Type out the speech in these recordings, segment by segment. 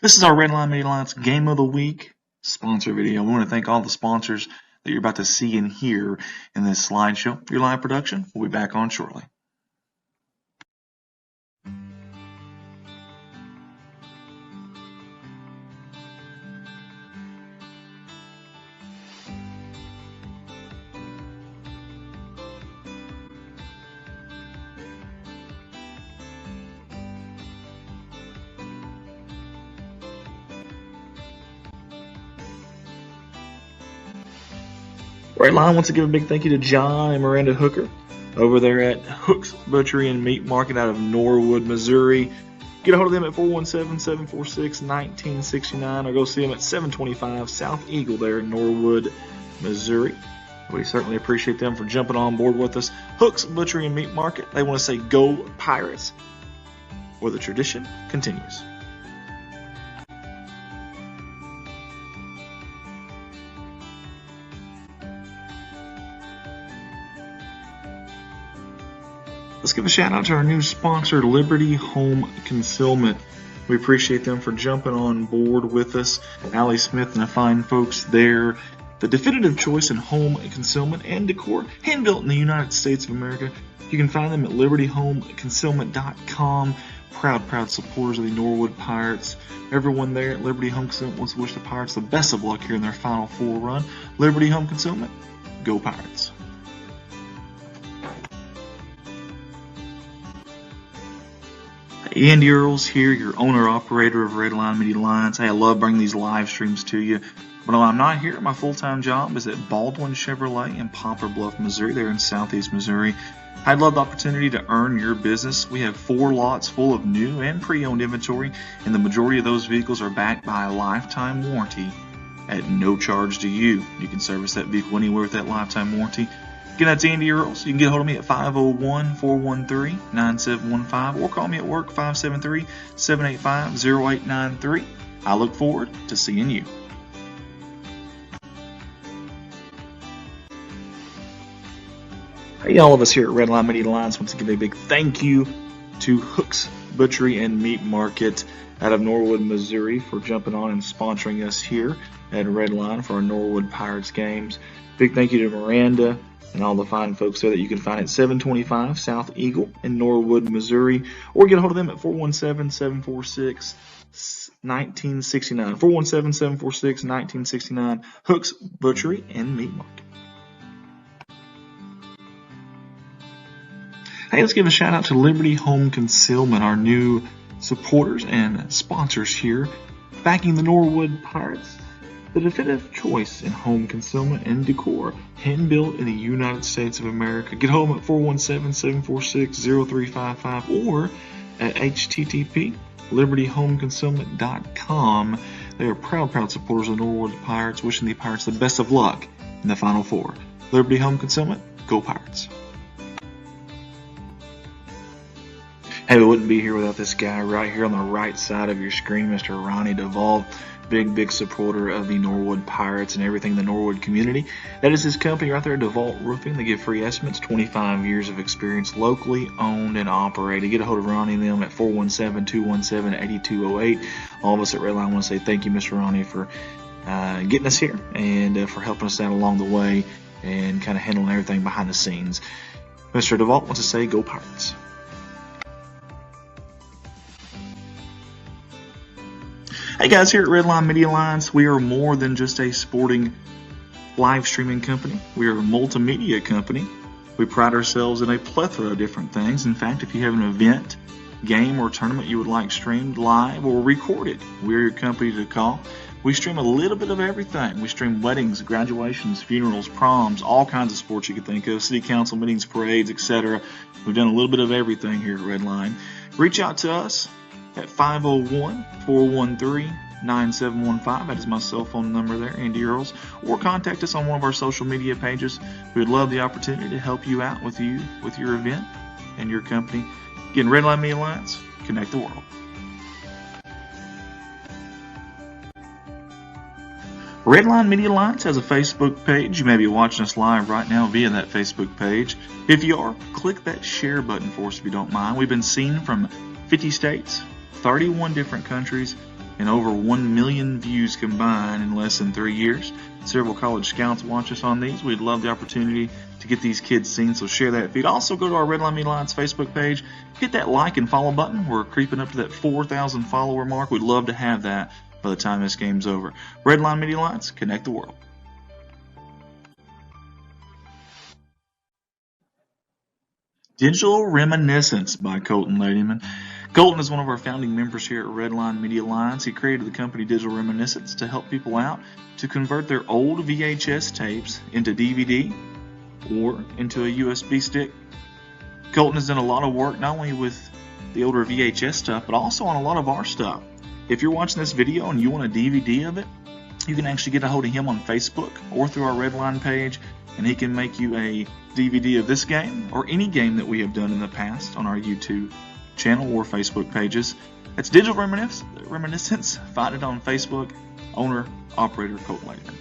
This is our Redline Media Alliance Game of the Week sponsor video. We want to thank all the sponsors that you're about to see and hear in this slideshow. Your live production, we'll be back on shortly. Redline wants to give a big thank you to John and Miranda Hooker over there at Hook's Butchery and Meat Market out of Norwood, Missouri. Get a hold of them at 417-746-1969 or go see them at 725 South Eagle there in Norwood, Missouri. We certainly appreciate them for jumping on board with us. Hook's Butchery and Meat Market, they want to say go Pirates, where the tradition continues. Let's give a shout out to our new sponsor, Liberty Home Concealment. We appreciate them for jumping on board with us. Allie Smith and the fine folks there. The definitive choice in home concealment and decor, hand-built in the United States of America. You can find them at libertyhomeconcealment.com. Proud supporters of the Norwood Pirates. Everyone there at Liberty Home Concealment wants to wish the Pirates the best of luck here in their Final Four run. Liberty Home Concealment, go Pirates. Andy Earls here, your owner-operator of Redline Media Alliance. Hey, I love bringing these live streams to you. But when I'm not here, my full-time job is at Baldwin Chevrolet in Poplar Bluff, Missouri. They're in southeast Missouri. I'd love the opportunity to earn your business. We have 4 lots full of new and pre-owned inventory, and the majority of those vehicles are backed by a lifetime warranty at no charge to you. You can service that vehicle anywhere with that lifetime warranty. Again, that's Andy Earls. You can get a hold of me at 501-413-9715 or call me at work 573-785-0893. I look forward to seeing you. Hey, all of us here at Redline Media Alliance want to give a big thank you to Hook's Butchery and Meat Market out of Norwood, Missouri for jumping on and sponsoring us here at Redline for our Norwood Pirates games. Big thank you to Miranda and all the fine folks there that you can find at 725 South Eagle in Norwood, Missouri, or get a hold of them at 417-746-1969. 417-746-1969, Hook's Butchery and Meat Market. Hey, let's give a shout out to Liberty Home Concealment, our new supporters and sponsors here, backing the Norwood Pirates. The definitive choice in home concealment and decor, hand-built in the United States of America. Get home at 417-746-0355 or at http://libertyhomeconcealment.com. They are proud supporters of the Norwood Pirates, wishing the Pirates the best of luck in the Final Four. Liberty Home Concealment, go Pirates. Hey, we wouldn't be here without this guy right here on the right side of your screen, Mr. Ronnie Duvall. Big supporter of the Norwood Pirates and everything in the Norwood community. That is his company right there, DeVault Roofing. They give free estimates, 25 years of experience, locally owned and operated. Get a hold of Ronnie and them at 417-217-8208. All of us at Redline want to say thank you, Mr. Ronnie, for getting us here and for helping us out along the way and kind of handling everything behind the scenes. Mr. DeVault wants to say go Pirates. Hey guys, here at Redline Media Alliance, we are more than just a sporting live streaming company. We are a multimedia company. We pride ourselves in a plethora of different things. In fact, if you have an event, game, or tournament you would like streamed live or recorded, we're your company to call. We stream a little bit of everything. We stream weddings, graduations, funerals, proms, all kinds of sports you could think of, city council meetings, parades, etc. We've done a little bit of everything here at Redline. Reach out to us at 501-413-9715. That is my cell phone number there, Andy Earls. Or contact us on one of our social media pages. We would love the opportunity to help you out with your event and your company. Again, Redline Media Alliance, connect the world. Redline Media Alliance has a Facebook page. You may be watching us live right now via that Facebook page. If you are, click that share button for us if you don't mind. We've been seen from 50 states, 31 different countries, and over 1 million views combined in less than 3 years. Several college scouts watch us on these. We'd love the opportunity to get these kids seen, so share that feed. Also, go to our Redline Media Alliance Facebook page. Hit that like and follow button. We're creeping up to that 4,000 follower mark. We'd love to have that by the time this game's over. Redline Media Alliance, connect the world. Digital Reminiscence by Colton Ladyman. Colton is one of our founding members here at Redline Media Alliance. He created the company Digital Reminiscence to help people out to convert their old VHS tapes into DVD or into a USB stick. Colton has done a lot of work not only with the older VHS stuff, but also on a lot of our stuff. If you're watching this video and you want a DVD of it, you can actually get a hold of him on Facebook or through our Redline page, and he can make you a DVD of this game or any game that we have done in the past on our YouTube channel or Facebook pages. That's Digital Reminiscence. Find it on Facebook. Owner, operator, Colton Ladyman.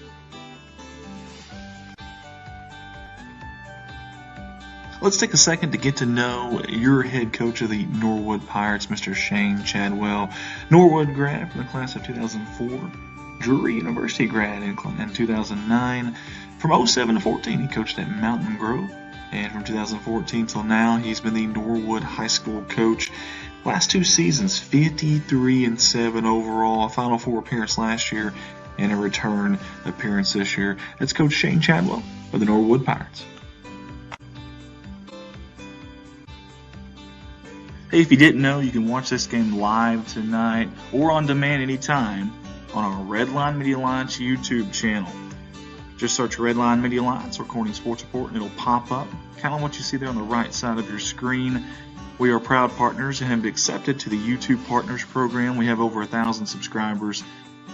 Let's take a second to get to know your head coach of the Norwood Pirates, Mr. Shane Chadwell. Norwood grad from the class of 2004. Drury University grad in 2009. From 07 to 14, he coached at Mountain Grove. And from 2014 till now, he's been the Norwood High School coach. Last 2 seasons, 53-7 overall. A Final Four appearance last year and a return appearance this year. That's Coach Shane Chadwell of the Norwood Pirates. Hey, if you didn't know, you can watch this game live tonight or on demand anytime on our Redline Media Alliance YouTube channel. Just search Redline Media Alliance or Corning Sports Report and it'll pop up, kind of what you see there on the right side of your screen. We are proud partners and have been accepted to the YouTube Partners Program. We have over 1,000 subscribers,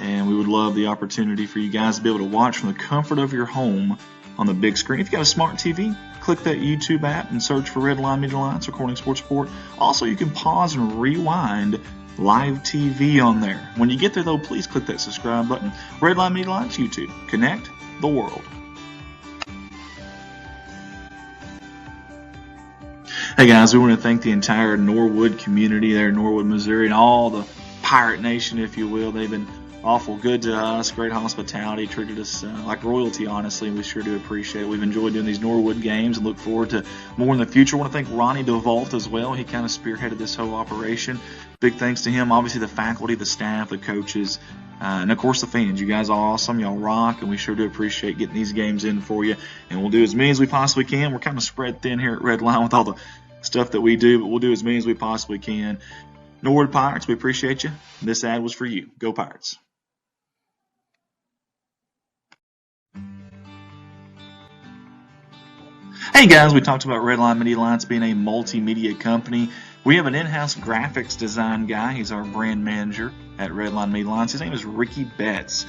and we would love the opportunity for you guys to be able to watch from the comfort of your home on the big screen. If you got a smart TV, click that YouTube app and search for Redline Media Alliance or Corning Sports Report. Also, you can pause and rewind live TV on there. When you get there, though, please click that subscribe button. Redline Media Alliance YouTube. Connect the world. Hey guys, we want to thank the entire Norwood community there in Norwood, Missouri, and all the Pirate Nation, if you will. They've been awful good to us, great hospitality, treated us like royalty, honestly, and we sure do appreciate it. We've enjoyed doing these Norwood games and look forward to more in the future. I want to thank Ronnie DeVault as well. He kind of spearheaded this whole operation. Big thanks to him. Obviously, the faculty, the staff, the coaches, and of course the fans. You guys are awesome. Y'all rock, and we sure do appreciate getting these games in for you. And we'll do as many as we possibly can. We're kind of spread thin here at Redline with all the stuff that we do, but we'll do as many as we possibly can. Norwood Pirates, we appreciate you. This ad was for you. Go Pirates. Hey guys, we talked about Redline Media Alliance being a multimedia company. We have an in-house graphics design guy. He's our brand manager at Redline Media Alliance. His name is Ricky Betts.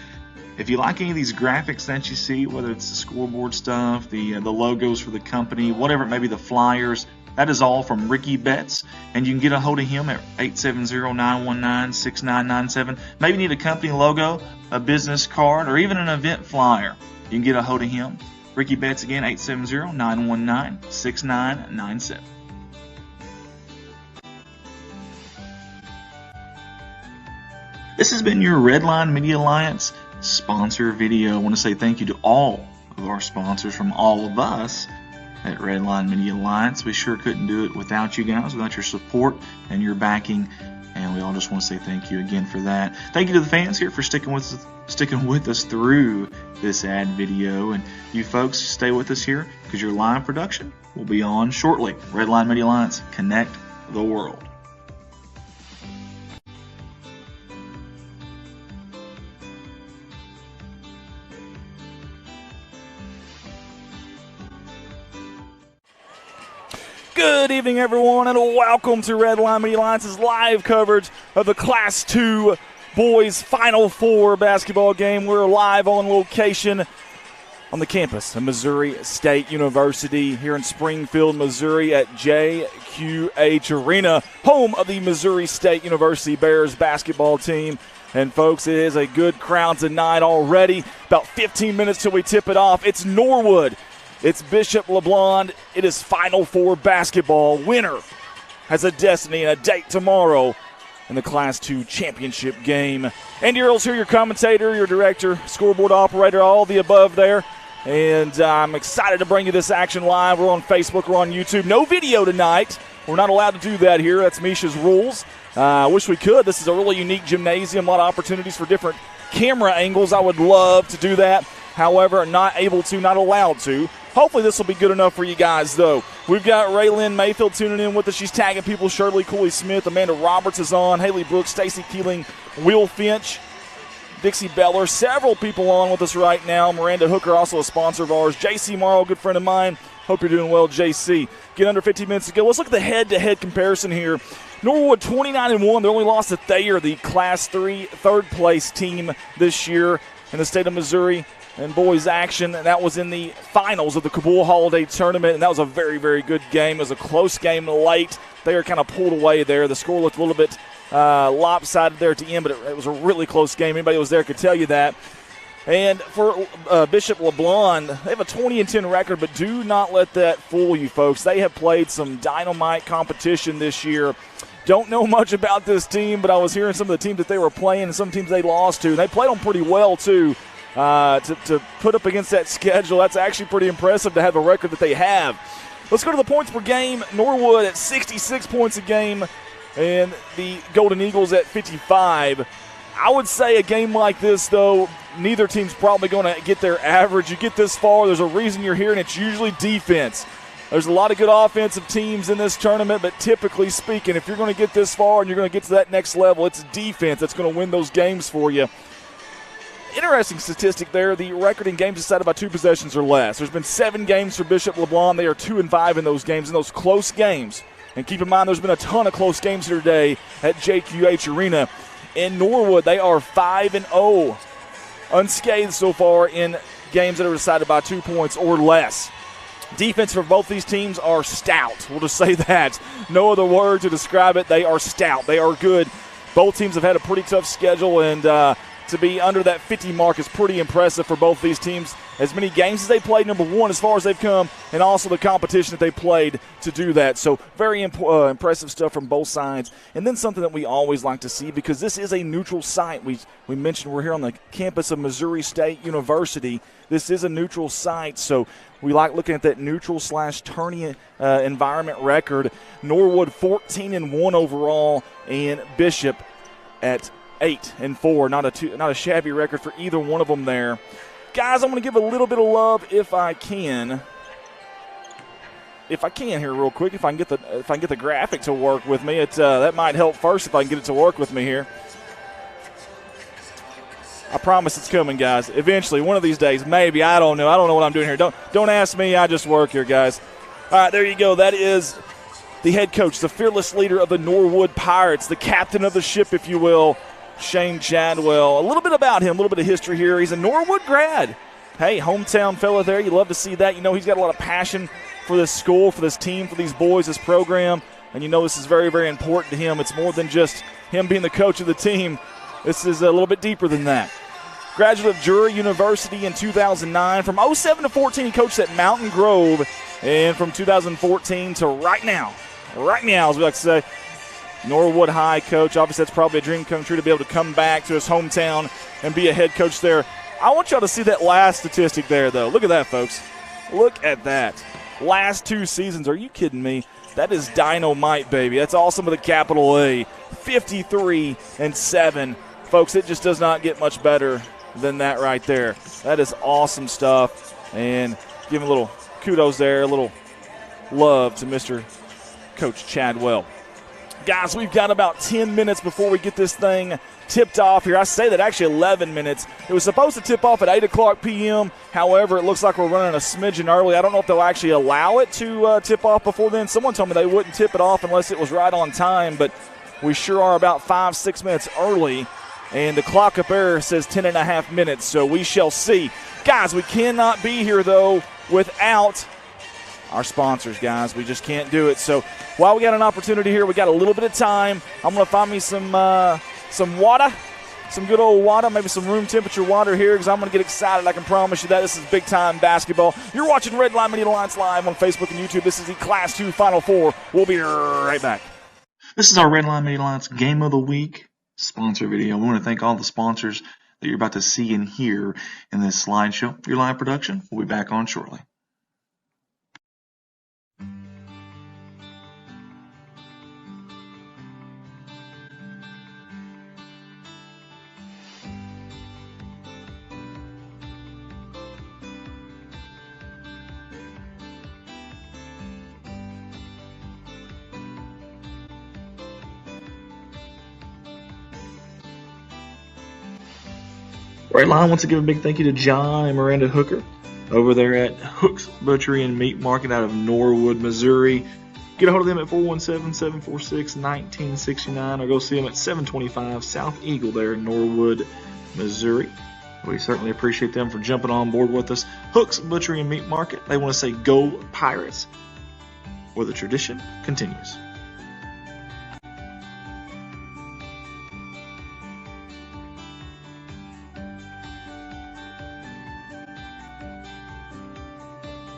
If you like any of these graphics that you see, whether it's the scoreboard stuff, the logos for the company, whatever it may be, the flyers, that is all from Ricky Betts, and you can get a hold of him at 870-919-6997. Maybe you need a company logo, a business card, or even an event flyer. You can get a hold of him. Ricky Betts again, 870-919-6997. This has been your Redline Media Alliance sponsor video. I want to say thank you to all of our sponsors from all of us at Redline Media Alliance. We sure couldn't do it without you guys, without your support and your backing, and we all just want to say thank you again for that. Thank you to the fans here for sticking with us through this ad video, and you folks stay with us here because your live production will be on shortly. Redline Media Alliance, connect the world. Good evening, everyone, and welcome to Redline Media Alliance's live coverage of the Class 2 Boys Final Four basketball game. We're live on location on the campus of Missouri State University here in Springfield, Missouri at JQH Arena, home of the Missouri State University Bears basketball team. And, folks, it is a good crowd tonight already. About 15 minutes till we tip it off. It's Norwood. It's Bishop LeBlond. It is Final Four basketball. Winner has a destiny and a date tomorrow in the Class 2 championship game. Andy Earls here, your commentator, your director, scoreboard operator, all the above there. And I'm excited to bring you this action live. We're on Facebook, we're on YouTube. No video tonight. We're not allowed to do that here. That's Misha's rules. I wish we could. This is a really unique gymnasium, a lot of opportunities for different camera angles. I would love to do that. However, not able to, not allowed to. Hopefully this will be good enough for you guys, though. We've got Raylyn Mayfield tuning in with us. She's tagging people. Shirley Cooley-Smith, Amanda Roberts is on. Haley Brooks, Stacy Keeling, Will Finch, Dixie Beller. Several people on with us right now. Miranda Hooker, also a sponsor of ours. JC Morrow, good friend of mine. Hope you're doing well, JC. Get under 15 minutes to go. Let's look at the head-to-head comparison here. Norwood 29-1. They only lost to Thayer, the Class 3 third-place team this year in the state of Missouri. And boys action, and that was in the finals of the Kabul Holiday Tournament, and that was a very, very good game. It was a close game late. They were kind of pulled away there. The score looked a little bit lopsided there at the end, but it was a really close game. Anybody who was there could tell you that. And for Bishop LeBlond, they have a 20-10 record, but do not let that fool you, folks. They have played some dynamite competition this year. Don't know much about this team, but I was hearing some of the teams that they were playing and some teams they lost to. And they played them pretty well, too. To put up against that schedule, that's actually pretty impressive to have a record that they have. Let's go to the points per game. Norwood at 66 points a game, and the Golden Eagles at 55. I would say a game like this, though, neither team's probably going to get their average. You get this far, there's a reason you're here, and it's usually defense. There's a lot of good offensive teams in this tournament, but typically speaking, if you're going to get this far and you're going to get to that next level, it's defense that's going to win those games for you. Interesting statistic there. The record in games decided by 2 possessions or less. There's been 7 games for Bishop LeBlond. They are 2-5 in those games, in those close games. And keep in mind, there's been a ton of close games here today at JQH Arena. In Norwood, they are 5-0, unscathed so far in games that are decided by 2 points or less. Defense for both these teams are stout. We'll just say that. No other word to describe it. They are stout. They are good. Both teams have had a pretty tough schedule, and to be under that 50 mark is pretty impressive for both these teams. As many games as they played, number one, as far as they've come, and also the competition that they played to do that. So very impressive stuff from both sides. And then something that we always like to see, because this is a neutral site. We mentioned we're here on the campus of Missouri State University. This is a neutral site, so we like looking at that neutral/tourney environment record. Norwood 14-1 overall, and Bishop at 8-4. Not a shabby record for either one of them there. Guys, I'm going to give a little bit of love if I can. If I can here real quick, if I can get the graphic to work with me, that might help first if I can get it to work with me here. I promise it's coming, guys. Eventually, one of these days, maybe. I don't know. I don't know what I'm doing here. Don't ask me. I just work here, guys. All right, there you go. That is the head coach, the fearless leader of the Norwood Pirates, the captain of the ship, if you will, Shane Chadwell. A little bit about him, a little bit of history here. He's a Norwood grad. Hey, hometown fella there. You love to see that. You know he's got a lot of passion for this school, for this team, for these boys, this program. And you know this is very, very important to him. It's more than just him being the coach of the team. This is a little bit deeper than that. Graduate of Drury University in 2009. From 07 to 14, he coached at Mountain Grove. And from 2014 to right now, as we like to say, Norwood High coach. Obviously, that's probably a dream come true to be able to come back to his hometown and be a head coach there. I want y'all to see that last statistic there, though. Look at that, folks. Look at that. Last 2 seasons. Are you kidding me? That is dynamite, baby. That's awesome with a capital A. 53-7. Folks, it just does not get much better than that right there. That is awesome stuff. And give him a little kudos there, a little love to Mr. Coach Chadwell. Guys, we've got about 10 minutes before we get this thing tipped off here. I say that actually 11 minutes. It was supposed to tip off at 8 o'clock p.m. However, it looks like we're running a smidgen early. I don't know if they'll actually allow it to tip off before then. Someone told me they wouldn't tip it off unless it was right on time, but we sure are about 5-6 minutes early. And the clock up there says 10.5 minutes, so we shall see. Guys, we cannot be here, though, without our sponsors, guys. We just can't do it. So while we got an opportunity here, we got a little bit of time. I'm going to find me some water, some good old water, maybe some room temperature water here, because I'm going to get excited. I can promise you that. This is big-time basketball. You're watching Red Line Media Alliance live on Facebook and YouTube. This is the Class 2 Final Four. We'll be right back. This is our Red Line Media Alliance Game of the Week sponsor video. We want to thank all the sponsors that you're about to see and hear in this slideshow. For your live production, we'll be back on shortly. Red Line wants to give a big thank you to John and Miranda Hooker over there at Hook's Butchery and Meat Market out of Norwood, Missouri. Get a hold of them at 417-746-1969 or go see them at 725 South Eagle there in Norwood, Missouri. We certainly appreciate them for jumping on board with us. Hook's Butchery and Meat Market, they want to say go Pirates, where the tradition continues.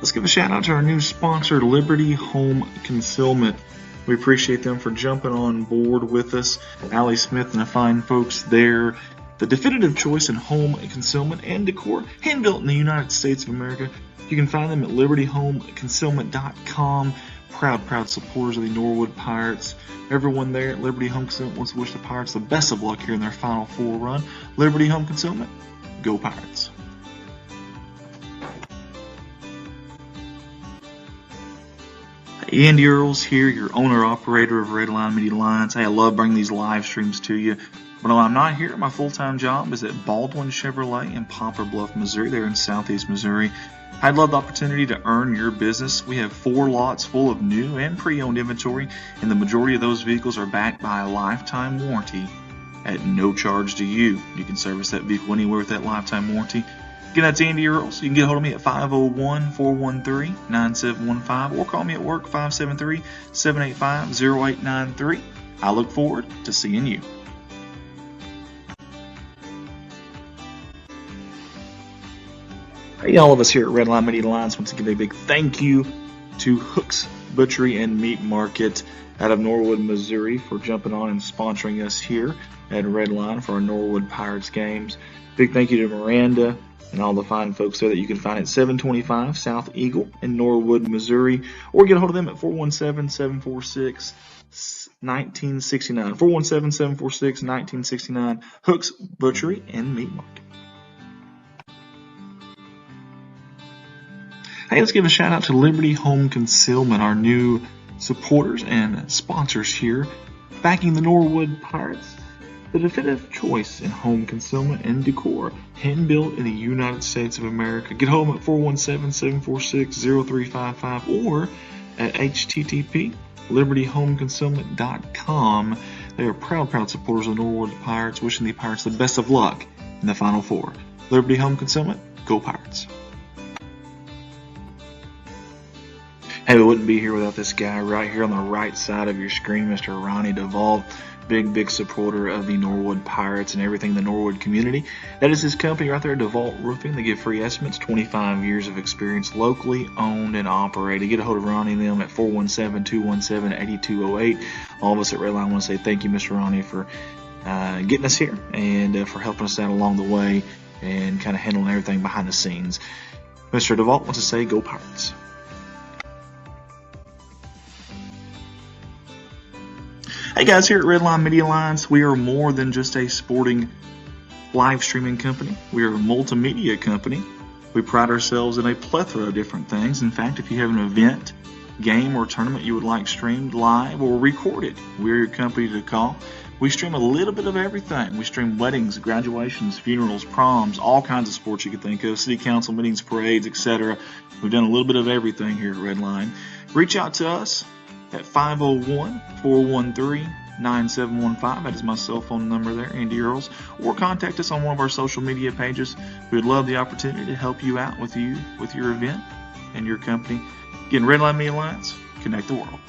Let's give a shout out to our new sponsor, Liberty Home Concealment. We appreciate them for jumping on board with us. Allie Smith and the fine folks there. The definitive choice in home concealment and decor, hand-built in the United States of America. You can find them at libertyhomeconcealment.com. Proud supporters of the Norwood Pirates. Everyone there at Liberty Home Concealment wants to wish the Pirates the best of luck here in their Final Four run. Liberty Home Concealment, go Pirates. Andy Earls here, your owner-operator of Red Line Media Alliance. Hey, I love bringing these live streams to you. But when I'm not here, my full-time job is at Baldwin Chevrolet in Poplar Bluff, Missouri. They're in southeast Missouri. I'd love the opportunity to earn your business. We have 4 lots full of new and pre-owned inventory, and the majority of those vehicles are backed by a lifetime warranty at no charge to you. You can service that vehicle anywhere with that lifetime warranty. Again, that's Andy Earls. You can get a hold of me at 501-413-9715 or call me at work 573-785-0893. I look forward to seeing you. Hey, all of us here at Red Line Media Alliance want to give a big thank you to Hook's Butchery and Meat Market out of Norwood, Missouri for jumping on and sponsoring us here at Red Line for our Norwood Pirates games. Big thank you to Miranda and all the fine folks there that you can find at 725 South Eagle in Norwood, Missouri, or get a hold of them at 417-746-1969. 417-746-1969, Hook's Butchery and Meat Market. Hey, let's give a shout out to Liberty Home Concealment, our new supporters and sponsors here, backing the Norwood Pirates. The definitive choice in home concealment and decor, hand-built in the United States of America. Get home at 417-746-0355 or at http://libertyhomeconcealment.com. They are proud supporters of the Norwood Pirates, wishing the Pirates the best of luck in the Final Four. Liberty Home Concealment, go Pirates. Hey, we wouldn't be here without this guy right here on the right side of your screen, Mr. Ronnie Duvall. Big supporter of the Norwood Pirates and everything in the Norwood community. That is his company right there, Duvall Roofing. They give free estimates, 25 years of experience, locally owned and operated. Get a hold of Ronnie and them at 417-217-8208. All of us at Redline want to say thank you, Mr. Ronnie, for getting us here and for helping us out along the way and kind of handling everything behind the scenes. Mr. Duvall wants to say go Pirates. Hey guys, here at Red Line Media Alliance, we are more than just a sporting live streaming company. We are a multimedia company. We pride ourselves in a plethora of different things. In fact, if you have an event, game, or tournament you would like streamed live or recorded, we're your company to call. We stream a little bit of everything. We stream weddings, graduations, funerals, proms, all kinds of sports you could think of, city council meetings, parades, etc. We've done a little bit of everything here at Red Line. Reach out to us at 501-413-9715. That is my cell phone number there, Andy Earls. Or contact us on one of our social media pages. We would love the opportunity to help you out with your event and your company. Again, Red Line Media Alliance, connect the world.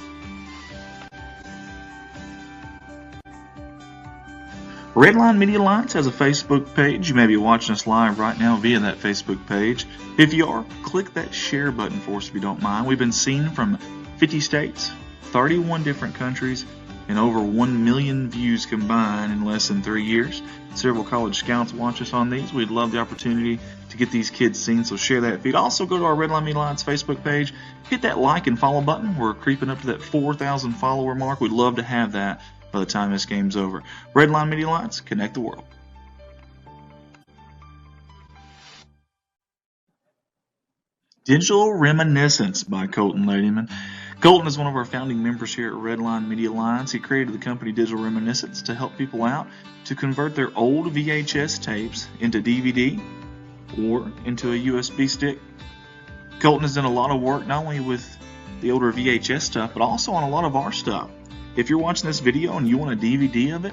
Red Line Media Alliance has a Facebook page. You may be watching us live right now via that Facebook page. If you are, click that share button for us if you don't mind. We've been seen from 50 states, 31 different countries, and over 1 million views combined in less than 3 years. Several college scouts watch us on these. We'd love the opportunity to get these kids seen, so share that feed. Also, go to our Redline Media Alliance Facebook page. Hit that like and follow button. We're creeping up to that 4,000 follower mark. We'd love to have that by the time this game's over. Redline Media Alliance, connect the world. Digital Reminiscence by Colton Ladyman. Colton is one of our founding members here at Redline Media Alliance. He created the company Digital Reminiscence to help people out to convert their old VHS tapes into DVD or into a USB stick. Colton has done a lot of work not only with the older VHS stuff, but also on a lot of our stuff. If you're watching this video and you want a DVD of it,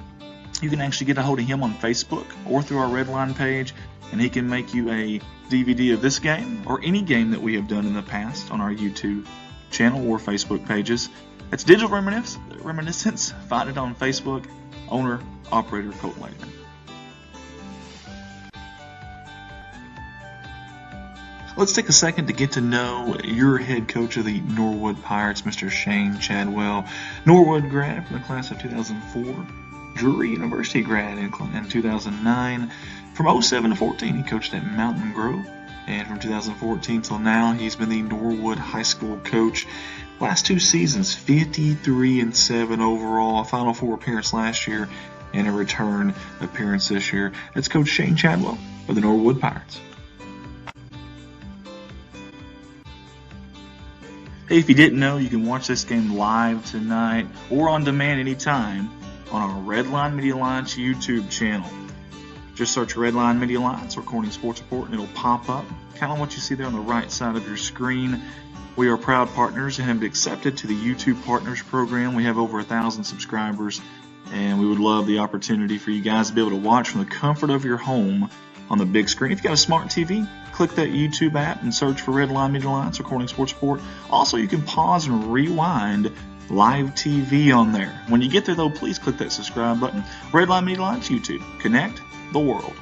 you can actually get a hold of him on Facebook or through our Redline page, and he can make you a DVD of this game or any game that we have done in the past on our YouTube channel or Facebook pages. That's Digital Reminiscence. Find it on Facebook. Owner, operator, Colton Ladyman. Let's take a second to get to know your head coach of the Norwood Pirates, Mr. Shane Chadwell. Norwood grad from the class of 2004. Drury University grad in 2009. From 07 to 14, he coached at Mountain Grove. And from 2014 till now, he's been the Norwood High School coach. Last 2 seasons, 53-7 overall. A Final Four appearance last year and a return appearance this year. That's Coach Shane Chadwell of the Norwood Pirates. Hey, if you didn't know, you can watch this game live tonight or on demand anytime on our Redline Media Alliance YouTube channel. Just search Redline Media Alliance or Corning Sports Report and it'll pop up. Kind of what you see there on the right side of your screen. We are proud partners and have been accepted to the YouTube Partners Program. We have over 1,000 subscribers, and we would love the opportunity for you guys to be able to watch from the comfort of your home on the big screen. If you've got a smart TV, click that YouTube app and search for Redline Media Alliance or Corning Sports Report. Also, you can pause and rewind live TV on there. When you get there, though, please click that subscribe button. Redline Media Alliance YouTube. Connect the world.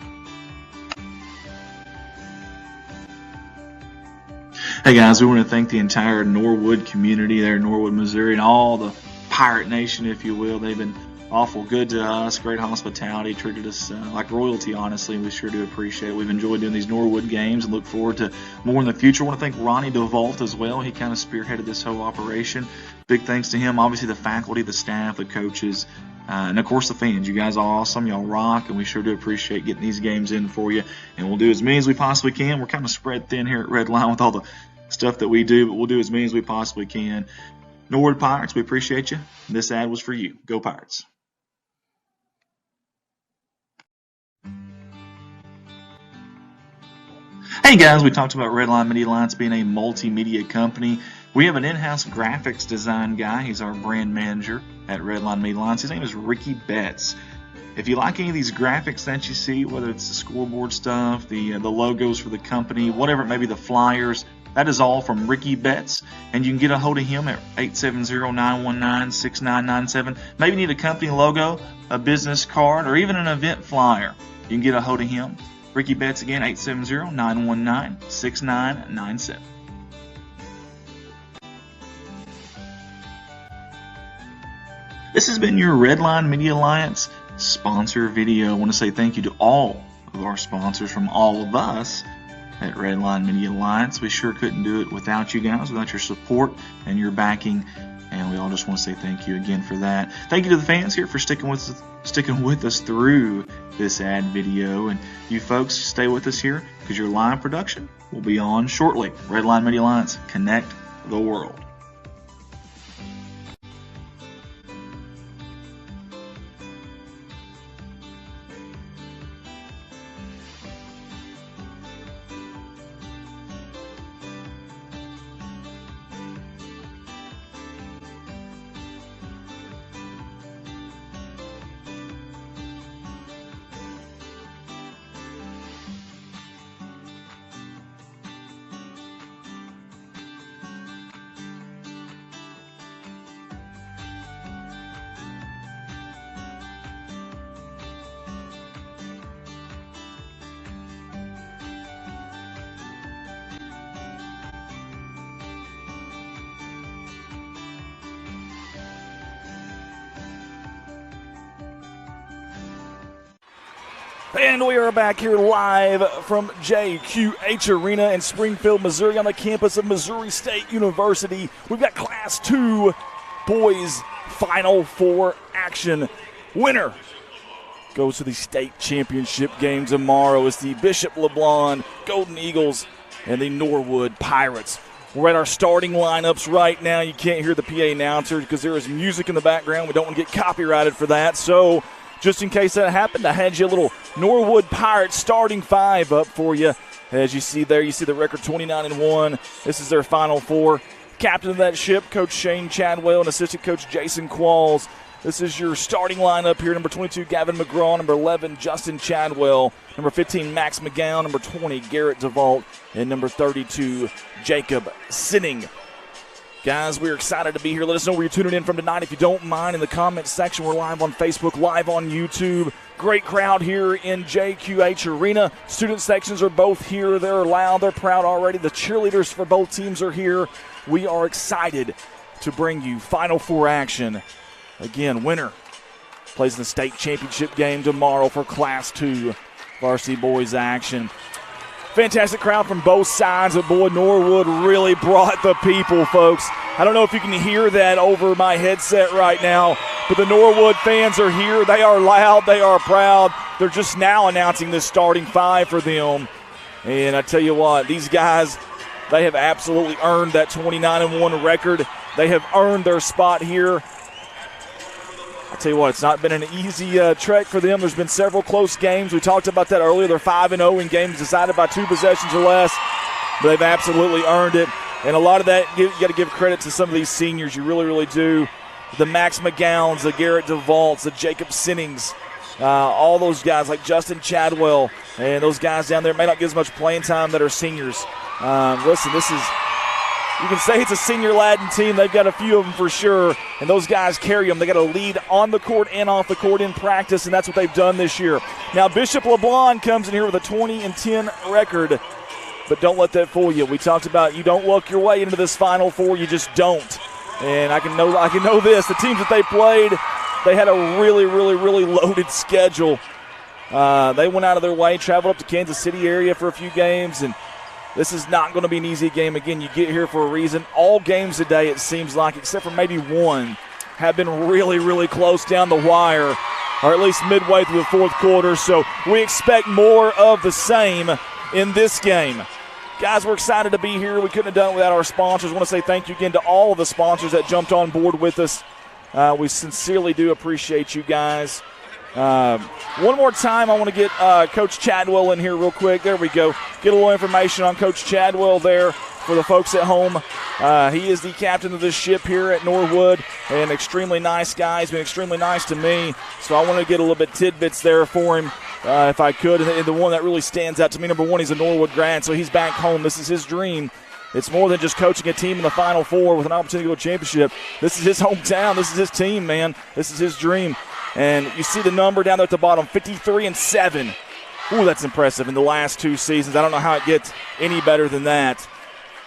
Hey guys, we want to thank the entire Norwood community there in Norwood, Missouri, and all the Pirate Nation, if you will. They've been awful good to us, great hospitality, treated us like royalty, honestly, and we sure do appreciate it. We've enjoyed doing these Norwood games and look forward to more in the future. I want to thank Ronnie DeVault as well. He kind of spearheaded this whole operation. Big thanks to him. Obviously, the faculty, the staff, the coaches, and of course the fans. You guys are awesome. Y'all rock, and we sure do appreciate getting these games in for you. And we'll do as many as we possibly can. We're kind of spread thin here at Redline with all the stuff that we do, but we'll do as many as we possibly can. Norwood Pirates, we appreciate you. This ad was for you. Go Pirates. Hey guys, we talked about Redline Media Alliance being a multimedia company. We have an in-house graphics design guy. He's our brand manager at Redline Media Alliance. His name is Ricky Betts. If you like any of these graphics that you see, whether it's the scoreboard stuff, the logos for the company, whatever it may be, the flyers, that is all from Ricky Betts, and you can get a hold of him at 870-919-6997. Maybe you need a company logo, a business card, or even an event flyer. You can get a hold of him. Ricky Betts again, 870-919-6997. This has been your Redline Media Alliance sponsor video. I want to say thank you to all of our sponsors from all of us at Redline Media Alliance. We sure couldn't do it without you guys, without your support and your backing, and we all just want to say thank you again for that. Thank you to the fans here for sticking with us through this ad video, and you folks stay with us here because your live production will be on shortly. Redline Media Alliance, connect the world. And we are back here live from JQH Arena in Springfield, Missouri, on the campus of Missouri State University. We've got Class 2 boys Final Four action. Winner goes to the state championship game tomorrow. It's the Bishop LeBlond Golden Eagles and the Norwood Pirates. We're at our starting lineups right now. You can't hear the PA announcer because there is music in the background. We don't want to get copyrighted for that. So just in case that happened, I had you a little Norwood Pirates starting five up for you. As you see there, you see the record 29-1. This is their Final Four. Captain of that ship, Coach Shane Chadwell, and assistant coach Jason Qualls. This is your starting lineup here. Number 22, Gavin McGraw. Number 11, Justin Chadwell. Number 15, Max McGowan. Number 20, Garrett DeVault. And number 32, Jacob Sinning. Guys, we're excited to be here. Let us know where you're tuning in from tonight. If you don't mind, in the comments section, we're live on Facebook, live on YouTube. Great crowd here in JQH Arena. Student sections are both here. They're loud. They're proud already. The cheerleaders for both teams are here. We are excited to bring you Final Four action. Again, winner plays in the state championship game tomorrow for Class 2 varsity boys action. Fantastic crowd from both sides. But boy, Norwood really brought the people, folks. I don't know if you can hear that over my headset right now, but the Norwood fans are here. They are loud. They are proud. They're just now announcing this starting five for them. And I tell you what, these guys, they have absolutely earned that 29-1 record. They have earned their spot here. I tell you what, it's not been an easy trek for them. There's been several close games. We talked about that earlier. They're 5-0 in games decided by 2 possessions or less, but they've absolutely earned it. And a lot of that, you got to give credit to some of these seniors. You really, really do. The Max McGowns, the Garrett DeVaults, the Jacob Sinnings, all those guys like Justin Chadwell, and those guys down there may not get as much playing time that are seniors. Listen, this is, you can say it's a senior-laden team. They've got a few of them for sure, and those guys carry them. They got to lead on the court and off the court in practice, and that's what they've done this year. Now, Bishop LeBlond comes in here with a 20-10 record, but don't let that fool you. We talked about you don't luck your way into this Final Four. You just don't. And I can know this. The teams that they played, they had a really, really, really loaded schedule. They went out of their way, traveled up to Kansas City area for a few games, and this is not going to be an easy game. Again, you get here for a reason. All games today, it seems like, except for maybe one, have been really, really close down the wire, or at least midway through the fourth quarter. So we expect more of the same in this game. Guys, we're excited to be here. We couldn't have done it without our sponsors. I want to say thank you again to all of the sponsors that jumped on board with us. We sincerely do appreciate you guys. One more time, I want to get Coach Chadwell in here real quick. There we go. Get a little information on Coach Chadwell there for the folks at home. He is the captain of this ship here at Norwood, and extremely nice guy. He's been extremely nice to me, so I want to get a little bit tidbits there for him if I could. And the one that really stands out to me, number one, he's a Norwood grad, so he's back home. This is his dream. It's more than just coaching a team in the Final Four with an opportunity to go to championship. This is his hometown. This is his team, man. This is his dream. And you see the number down there at the bottom, 53-7. Ooh, that's impressive in the last 2 seasons. I don't know how it gets any better than that.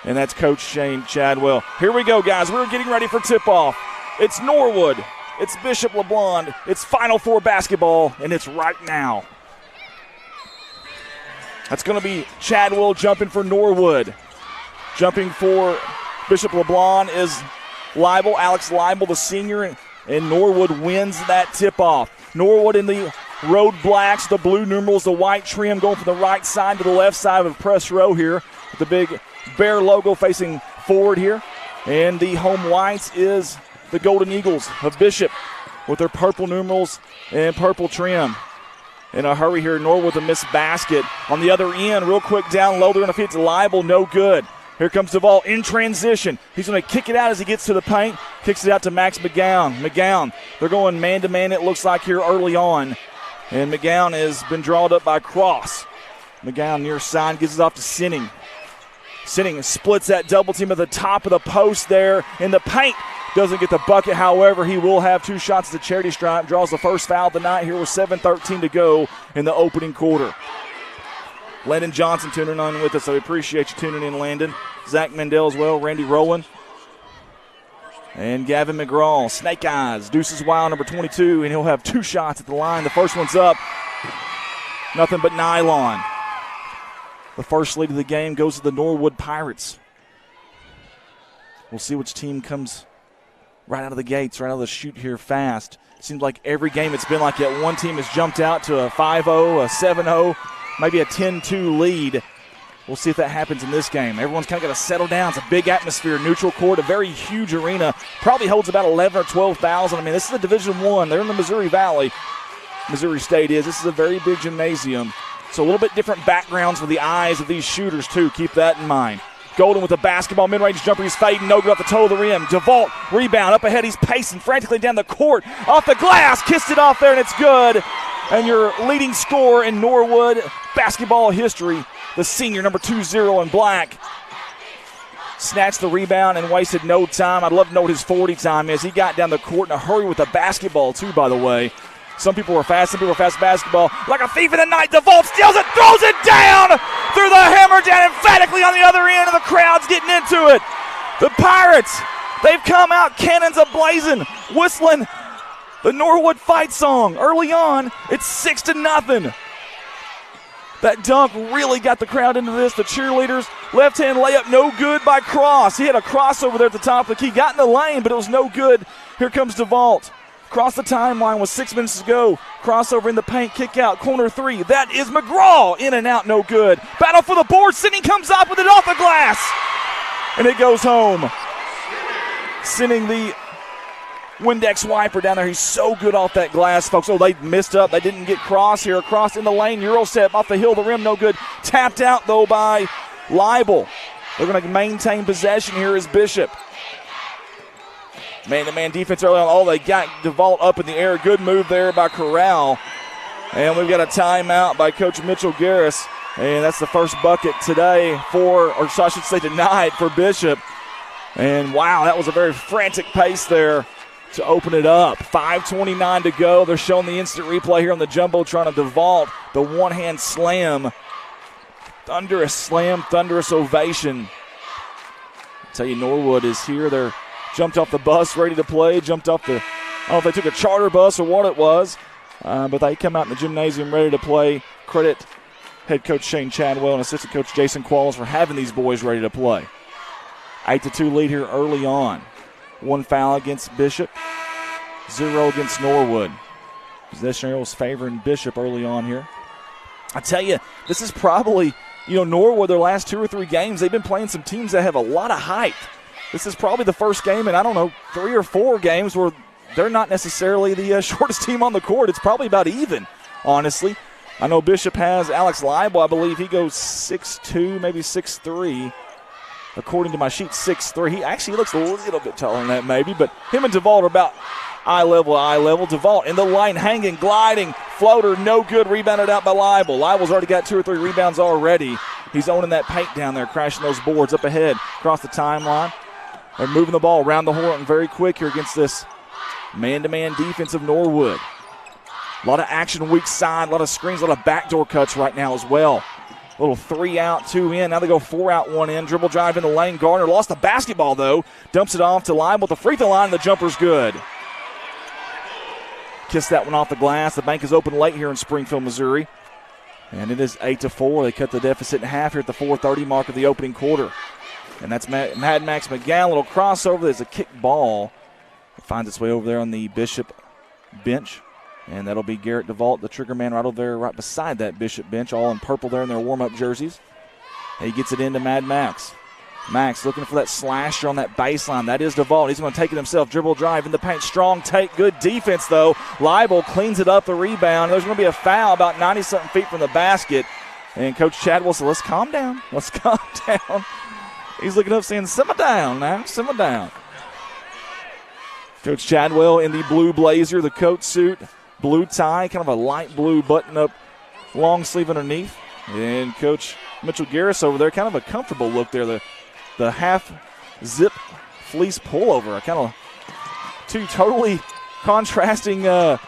And that's Coach Shane Chadwell. Here we go, guys. We're getting ready for tip-off. It's Norwood. It's Bishop LeBlond. It's Final Four basketball, and it's right now. That's going to be Chadwell jumping for Norwood. Jumping for Bishop LeBlond is Leibel, Alex Leibel, the senior, and Norwood wins that tip-off. Norwood in the road blacks, the blue numerals, the white trim going from the right side to the left side of the press row here. The big bear logo facing forward here. And the home whites is the Golden Eagles of Bishop with their purple numerals and purple trim. In a hurry here, Norwood with a missed basket. On the other end, real quick down low, they're going to feed to Leibel, no good. Here comes DeVault in transition. He's going to kick it out as he gets to the paint. Kicks it out to Max McGowan. McGowan, they're going man-to-man, it looks like, here early on. And McGowan has been drawn up by Cross. McGowan near side gives it off to Sinning. Sinning splits that double team at the top of the post there in the paint. Doesn't get the bucket, however, he will have 2 shots at the charity stripe. Draws the first foul of the night here with 7:13 to go in the opening quarter. Landon Johnson tuning in with us, so we appreciate you tuning in, Landon. Zach Mendel as well, Randy Rowland. And Gavin McGraw, Snake Eyes, Deuces Wild, number 22, and he'll have 2 shots at the line. The first one's up. nothing but nylon. The first lead of the game goes to the Norwood Pirates. We'll see which team comes right out of the gates, right out of the chute here fast. Seems like every game it's been like that. One team has jumped out to a 5-0, a 7-0, maybe a 10-2 lead. We'll see if that happens in this game. Everyone's kind of got to settle down. It's a big atmosphere, neutral court, a very huge arena. Probably holds about 11 or 12,000. I mean, this is a Division I. They're in the Missouri Valley. Missouri State is. This is a very big gymnasium. So a little bit different backgrounds for the eyes of these shooters, too. Keep that in mind. Golden with the basketball, mid-range jumper. He's fading. No good off the toe of the rim. DeVault, rebound. Up ahead, he's pacing frantically down the court. Off the glass. Kissed it off there, and it's good. And your leading scorer in Norwood basketball history, the senior, number 20 in black, snatched the rebound and wasted no time. I'd love to know what his 40 time is. He got down the court in a hurry with the basketball, too, by the way. Some people were fast, some people were fast basketball. Like a thief in the night, DeVault steals it, throws it down through the hammer down emphatically on the other end, and the crowd's getting into it. The Pirates, they've come out cannons a-blazing, whistling the Norwood fight song. Early on, it's 6-0. That dunk really got the crowd into this. The cheerleaders, left-hand layup, no good by Cross. He had a crossover there at the top of the key. Got in the lane, but it was no good. Here comes DeVault. Cross the timeline with 6 minutes to go. Crossover in the paint, kick out, corner three. That is McGraw. In and out, no good. Battle for the board. Sidney comes up with it off the glass. And it goes home. Sending the Windex wiper down there. He's so good off that glass, folks. Oh, they missed up. They didn't get Cross here. Cross in the lane. Euro step off the hill of the rim, no good. Tapped out, though, by Leibel. They're going to maintain possession here as Bishop. Man-to-man defense early on. Oh, they got DeVault up in the air. Good move there by Corral. And we've got a timeout by Coach Mitchell Garris. And that's the first bucket today I should say tonight for Bishop. And, wow, that was a very frantic pace there to open it up. 5:29 to go. They're showing the instant replay here on the Jumbotron of DeVault. The one-hand slam. Thunderous slam, thunderous ovation. I tell you, Norwood is here. They're jumped off the bus, ready to play. Jumped off the, I don't know if they took a charter bus or what it was, but they come out in the gymnasium ready to play. Credit head coach Shane Chadwell and assistant coach Jason Qualls for having these boys ready to play. 8-2 lead here early on. 1 foul against Bishop, 0 against Norwood. Possession arrows favoring Bishop early on here. I tell you, this is probably, Norwood, their last 2 or 3 games, they've been playing some teams that have a lot of height. This is probably the first game in, 3 or 4 games where they're not necessarily the shortest team on the court. It's probably about even, honestly. I know Bishop has Alex Leibel. I believe he goes 6'2", maybe 6'3". According to my sheet, 6'3". He actually looks a little bit taller than that maybe, but him and DeVault are about eye level. DeVault in the lane, hanging, gliding, floater, no good, rebounded out by Leibel. Leibel's already got 2 or 3 rebounds already. He's owning that paint down there, crashing those boards up ahead, across the timeline. They're moving the ball around the horn very quick here against this man-to-man defense of Norwood. A lot of action weak side, a lot of screens, a lot of backdoor cuts right now as well. A little 3 out, 2 in. Now they go 4 out, 1 in. Dribble drive in the lane. Garner lost the basketball, though. Dumps it off to Leibel at the free throw line, and the jumper's good. Kissed that one off the glass. The bank is open late here in Springfield, Missouri. And it is 8-4. They cut the deficit in half here at the 4:30 mark of the opening quarter. And that's Mad Max McGowan. A little crossover. There's a kick ball. It finds its way over there on the Bishop bench. And that'll be Garrett DeVault, the trigger man, right over there, right beside that Bishop bench, all in purple there in their warm-up jerseys. And he gets it into Mad Max. Max looking for that slasher on that baseline. That is DeVault. He's going to take it himself. Dribble drive in the paint. Strong take. Good defense, though. Leibel cleans it up, the rebound. There's going to be a foul about 90-something feet from the basket. And Coach Chadwell said, let's calm down. Let's calm down. He's looking up saying, simmer down now. Simmer down. Coach Chadwell in the blue blazer, the coat suit, blue tie, kind of a light blue button-up long sleeve underneath. And Coach Mitchell Garris over there, kind of a comfortable look there. The half-zip fleece pullover. Kind of 2 totally contrasting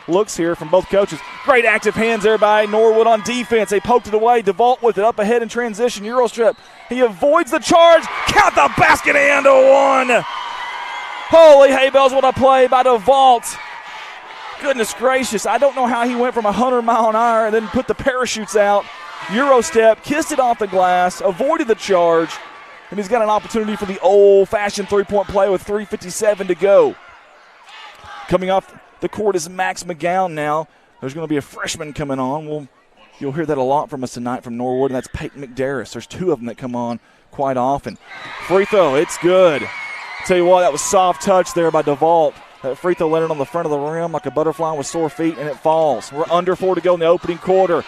looks here from both coaches. Great active hands there by Norwood on defense. They poked it away. DeVault with it up ahead in transition. Eurostrip. He avoids the charge. Count the basket and a 1. Holy hay bells, what a play by DeVault. Goodness gracious, I don't know how he went from 100 mile an hour and then put the parachutes out, Euro step, kissed it off the glass, avoided the charge, and he's got an opportunity for the old-fashioned three-point play with 3:57 to go. Coming off the court is Max McGowan now. There's going to be a freshman coming on. You'll hear that a lot from us tonight from Norwood, and that's Peyton McDarris. There's two of them that come on quite often. Free throw, it's good. Tell you what, that was soft touch there by DeVault. That free throw landed on the front of the rim like a butterfly with sore feet, and it falls. We're under 4 to go in the opening quarter.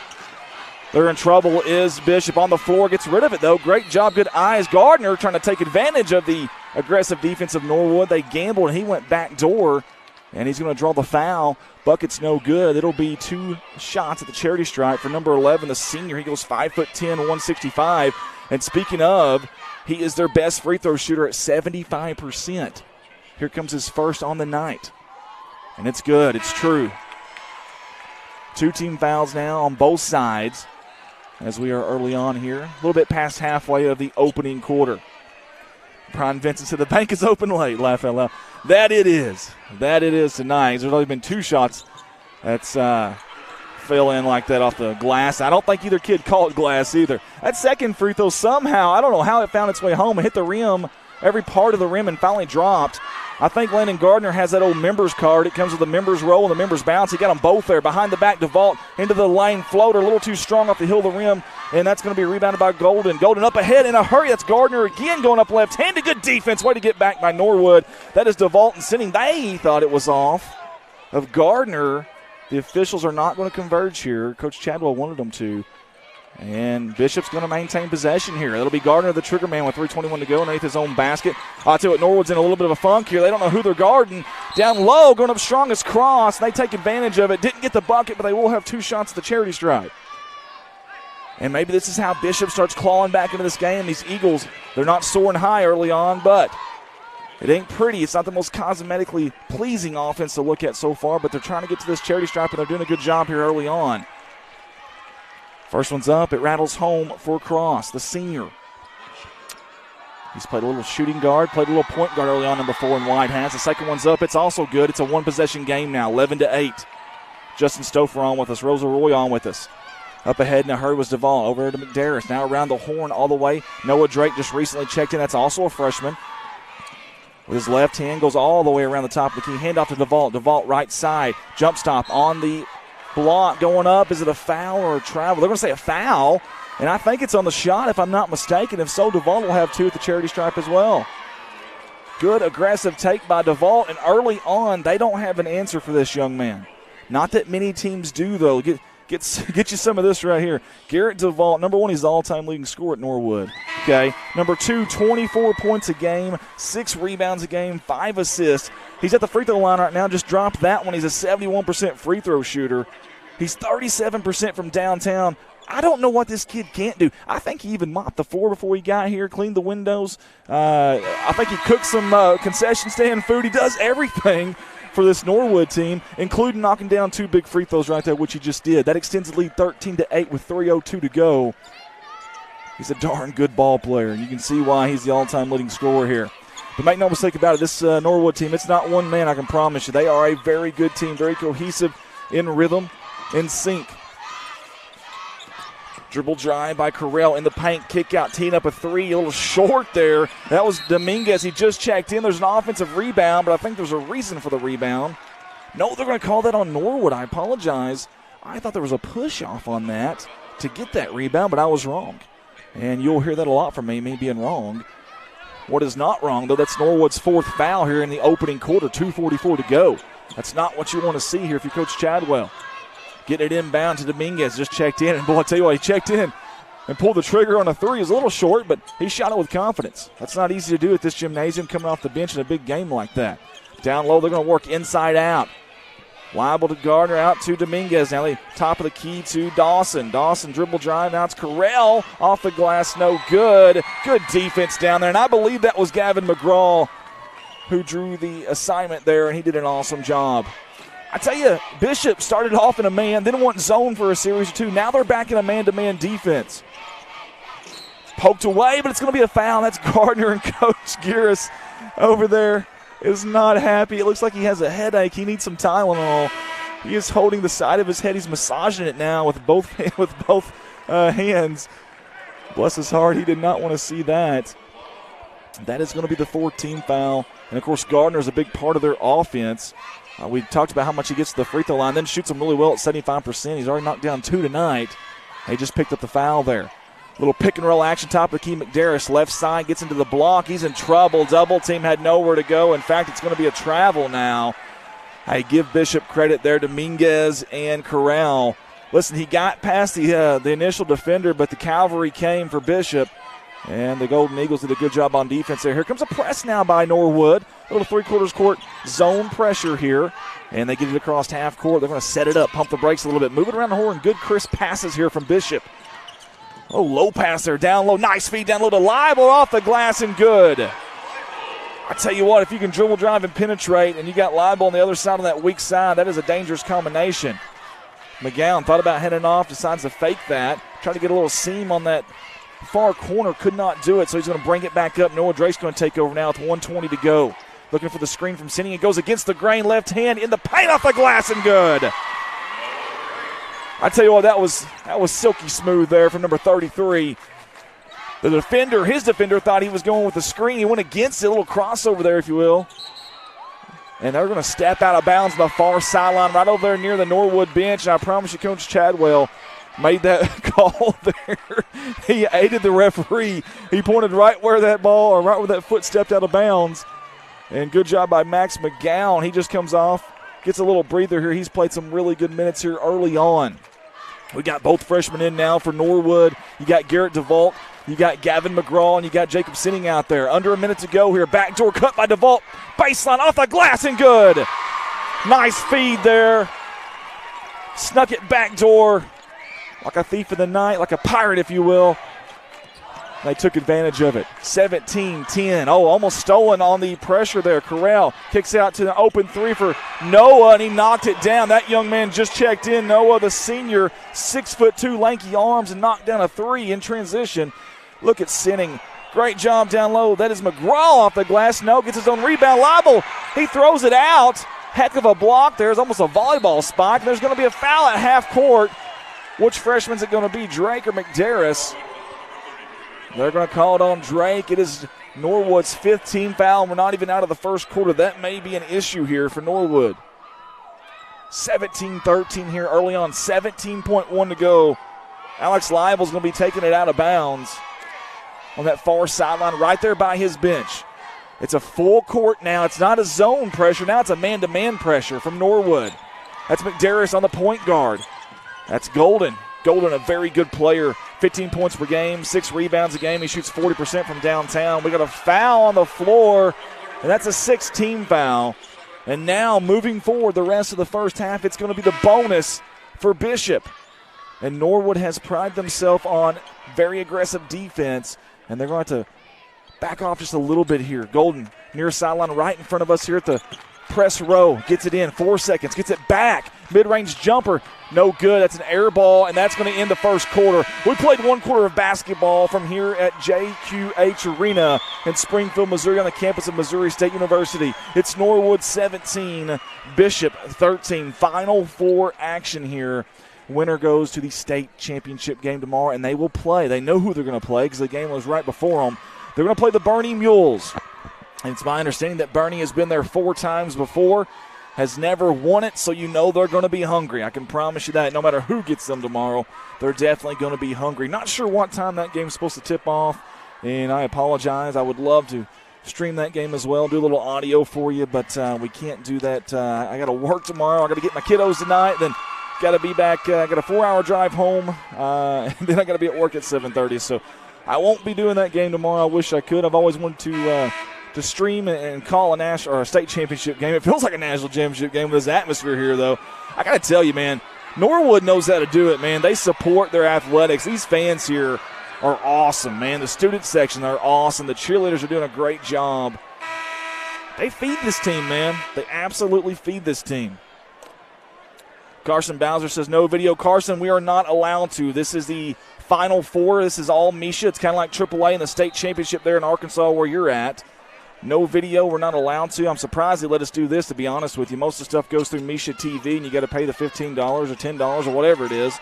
They're in trouble is Bishop on the floor. Gets rid of it, though. Great job, good eyes. Gardner trying to take advantage of the aggressive defense of Norwood. They gambled, and he went back door, and he's going to draw the foul. Bucket's no good. It'll be 2 shots at the charity stripe for number 11, the senior. He goes 5'10", 165. And speaking of, he is their best free throw shooter at 75%. Here comes his first on the night. And it's good. It's true. 2 team fouls now on both sides as we are early on here. A little bit past halfway of the opening quarter. Brian Vincent said the bank is open late. Laugh out loud. That it is. That it is tonight. There's only been 2 shots that's fell in like that off the glass. I don't think either kid called glass either. That second free throw somehow, I don't know how it found its way home and hit the rim, every part of the rim, and finally dropped. I think Landon Gardner has that old members card. It comes with a members roll and the members bounce. He got them both there. Behind the back, DeVault into the lane floater. A little too strong off the hill of the rim, and that's going to be rebounded by Golden. Golden up ahead in a hurry. That's Gardner again going up left-handed. Good defense. Way to get back by Norwood. That is DeVault and sending. They thought it was off of Gardner. The officials are not going to converge here. Coach Chadwell wanted them to. And Bishop's going to maintain possession here. It'll be Gardner, the trigger man, with 3:21 to go underneath his own basket. I'll tell you what, Norwood's in a little bit of a funk here. They don't know who they're guarding. Down low, going up strongest cross. They take advantage of it. Didn't get the bucket, but they will have 2 shots at the charity stripe. And maybe this is how Bishop starts clawing back into this game. These Eagles, they're not soaring high early on, but it ain't pretty. It's not the most cosmetically pleasing offense to look at so far, but they're trying to get to this charity stripe, and they're doing a good job here early on. First one's up. It rattles home for Cross, the senior. He's played a little shooting guard, played a little point guard early on, number 4 in White has. The second one's up. It's also good. It's a one-possession game now, 11-8. Justin Stouffer on with us. Rosa Roy on with us. Up ahead in a hurry was DeVault. Over to McDarris. Now around the horn all the way. Noah Drake just recently checked in. That's also a freshman. With his left hand, goes all the way around the top of the key. Hand off to DeVault. DeVault right side. Jump stop on the block going up. Is it a foul or a travel? They're going to say a foul, and I think it's on the shot if I'm not mistaken. If so, DeVault will have 2 at the charity stripe as well. Good aggressive take by DeVault, and early on they don't have an answer for this young man. Not that many teams do, though. Get you some of this right here. Garrett DeVault, number 1, he's the all-time leading scorer at Norwood. Okay, number 2, 24 points a game, 6 rebounds a game, 5 assists. He's at the free throw line right now. Just dropped that one. He's a 71% free throw shooter. He's 37% from downtown. I don't know what this kid can't do. I think he even mopped the floor before he got here, cleaned the windows. I think he cooked some concession stand food. He does everything for this Norwood team, including knocking down 2 big free throws right there, which he just did. That extends the lead 13-8 with 3:02 to go. He's a darn good ball player, and you can see why he's the all-time leading scorer here. But make no mistake about it, this Norwood team, it's not one man, I can promise you. They are a very good team, very cohesive, in rhythm, in sync. Dribble drive by Carell in the paint, kick out, teeing up a 3, a little short there. That was Dominguez. He just checked in. There's an offensive rebound, but I think there's a reason for the rebound. No, they're going to call that on Norwood. I apologize. I thought there was a push-off on that to get that rebound, but I was wrong. And you'll hear that a lot from me being wrong. What is not wrong, though, that's Norwood's 4th foul here in the opening quarter, 2:44 to go. That's not what you want to see here if you're Coach Chadwell. Getting it inbound to Dominguez, just checked in. And, boy, I tell you what, he checked in and pulled the trigger on a 3. He was a little short, but he shot it with confidence. That's not easy to do at this gymnasium, coming off the bench in a big game like that. Down low, they're going to work inside out. Liable to Gardner, out to Dominguez. Now the top of the key to Dawson. Dawson dribble drive. Now it's Carell off the glass. No good. Good defense down there. And I believe that was Gavin McGraw who drew the assignment there, and he did an awesome job. I tell you, Bishop started off in a man, then went zone for a series or 2. Now they're back in a man-to-man defense. Poked away, but it's going to be a foul. That's Gardner, and Coach Garris over there is not happy. It looks like he has a headache. He needs some Tylenol. He is holding the side of his head. He's massaging it now with both hands. Bless his heart, he did not want to see that. That is going to be the 14th foul. And, of course, Gardner is a big part of their offense. We talked about how much he gets to the free throw line, then shoots them really well at 75%. He's already knocked down 2 tonight. He just picked up the foul there. Little pick and roll action, top of the key. McDarris, left side, gets into the block. He's in trouble. Double team had nowhere to go. In fact, it's going to be a travel now. I give Bishop credit there, Dominguez and Corral. Listen, he got past the initial defender, but the cavalry came for Bishop. And the Golden Eagles did a good job on defense there. Here comes a press now by Norwood. A little three-quarters court zone pressure here. And they get it across half court. They're going to set it up, pump the brakes a little bit. Move it around the horn. Good crisp passes here from Bishop. Oh, low pass there, down low. Nice feed down low to Leibel, off the glass and good. I tell you what, if you can dribble, drive, and penetrate, and you got Leibel on the other side of that weak side, that is a dangerous combination. McGowan thought about heading off, decides to fake that. Try to get a little seam on that far corner, could not do it, so he's going to bring it back up. Noah Drake's going to take over now with 1:20 to go. Looking for the screen from Sinning. It goes against the grain, left hand in the paint, off the glass and good. I tell you what, that was silky smooth there from number 33. The defender, his defender, thought he was going with the screen. He went against it, a little crossover there, if you will. And they're going to step out of bounds on the far sideline right over there near the Norwood bench. And I promise you, Coach Chadwell made that call there. He aided the referee. He pointed right where that ball, or right where that foot stepped out of bounds. And good job by Max McGowan. He just comes off, gets a little breather here. He's played some really good minutes here early on. We got both freshmen in now for Norwood. You got Garrett DeVault. You got Gavin McGraw, and you got Jacob Sinning out there. Under a minute to go here. Backdoor cut by DeVault. Baseline off the glass and good. Nice feed there. Snuck it backdoor like a thief in the night, like a pirate, if you will. They took advantage of it. 17-10. Oh, almost stolen on the pressure there. Corral kicks out to the open three for Noah, and he knocked it down. That young man just checked in. Noah, the senior, 6'2", lanky arms, and knocked down a three in transition. Look at Sinning. Great job down low. That is McGraw off the glass. No, gets his own rebound. Leibel, he throws it out. Heck of a block there. It's almost a volleyball spike. And there's going to be a foul at half court. Which freshman's it going to be, Drake or McDarris? They're going to call it on Drake. It is Norwood's 5th team foul. We're not even out of the first quarter. That may be an issue here for Norwood. 17-13 here early on. 17.1 to go. Alex Leibel's going to be taking it out of bounds on that far sideline right there by his bench. It's a full court now. It's not a zone pressure. Now it's a man-to-man pressure from Norwood. That's McDarris on the point guard. That's Golden. Golden, a very good player. 15 points per game, 6 rebounds a game. He shoots 40% from downtown. We got a foul on the floor, and that's a 6-team foul. And now moving forward the rest of the first half, it's going to be the bonus for Bishop. And Norwood has prided themselves on very aggressive defense, and they're going to back off just a little bit here. Golden near sideline right in front of us here at the press row. Gets it in, 4 seconds, gets it back. Mid-range jumper, no good. That's an air ball, and that's going to end the first quarter. We played 1 quarter of basketball from here at JQH Arena in Springfield, Missouri, on the campus of Missouri State University. It's Norwood 17, Bishop 13. Final 4 action here. Winner goes to the state championship game tomorrow, and they will play. They know who they're going to play because the game was right before them. They're going to play the Bernie Mules. And it's my understanding that Bernie has been there 4 times before, has never won it, so you know they're going to be hungry. I can promise you that. No matter who gets them tomorrow, they're definitely going to be hungry. Not sure what time that game's supposed to tip off, and I apologize. I would love to stream that game as well, do a little audio for you, but we can't do that. I got to work tomorrow. I got to get my kiddos tonight, then got to be back. I got a 4-hour drive home, and then I got to be at work at 7:30, so I won't be doing that game tomorrow. I wish I could. I've always wanted to stream and call a state championship game. It feels like a national championship game with this atmosphere here, though. I got to tell you, man, Norwood knows how to do it, man. They support their athletics. These fans here are awesome, man. The student section are awesome. The cheerleaders are doing a great job. They feed this team, man. They absolutely feed this team. Carson Bowser says, no video. Carson, we are not allowed to. This is the Final 4. This is all Misha. It's kind of like AAA in the state championship there in Arkansas where you're at. No video. We're not allowed to. I'm surprised they let us do this, to be honest with you. Most of the stuff goes through Misha TV, and you got to pay the $15 or $10 or whatever it is.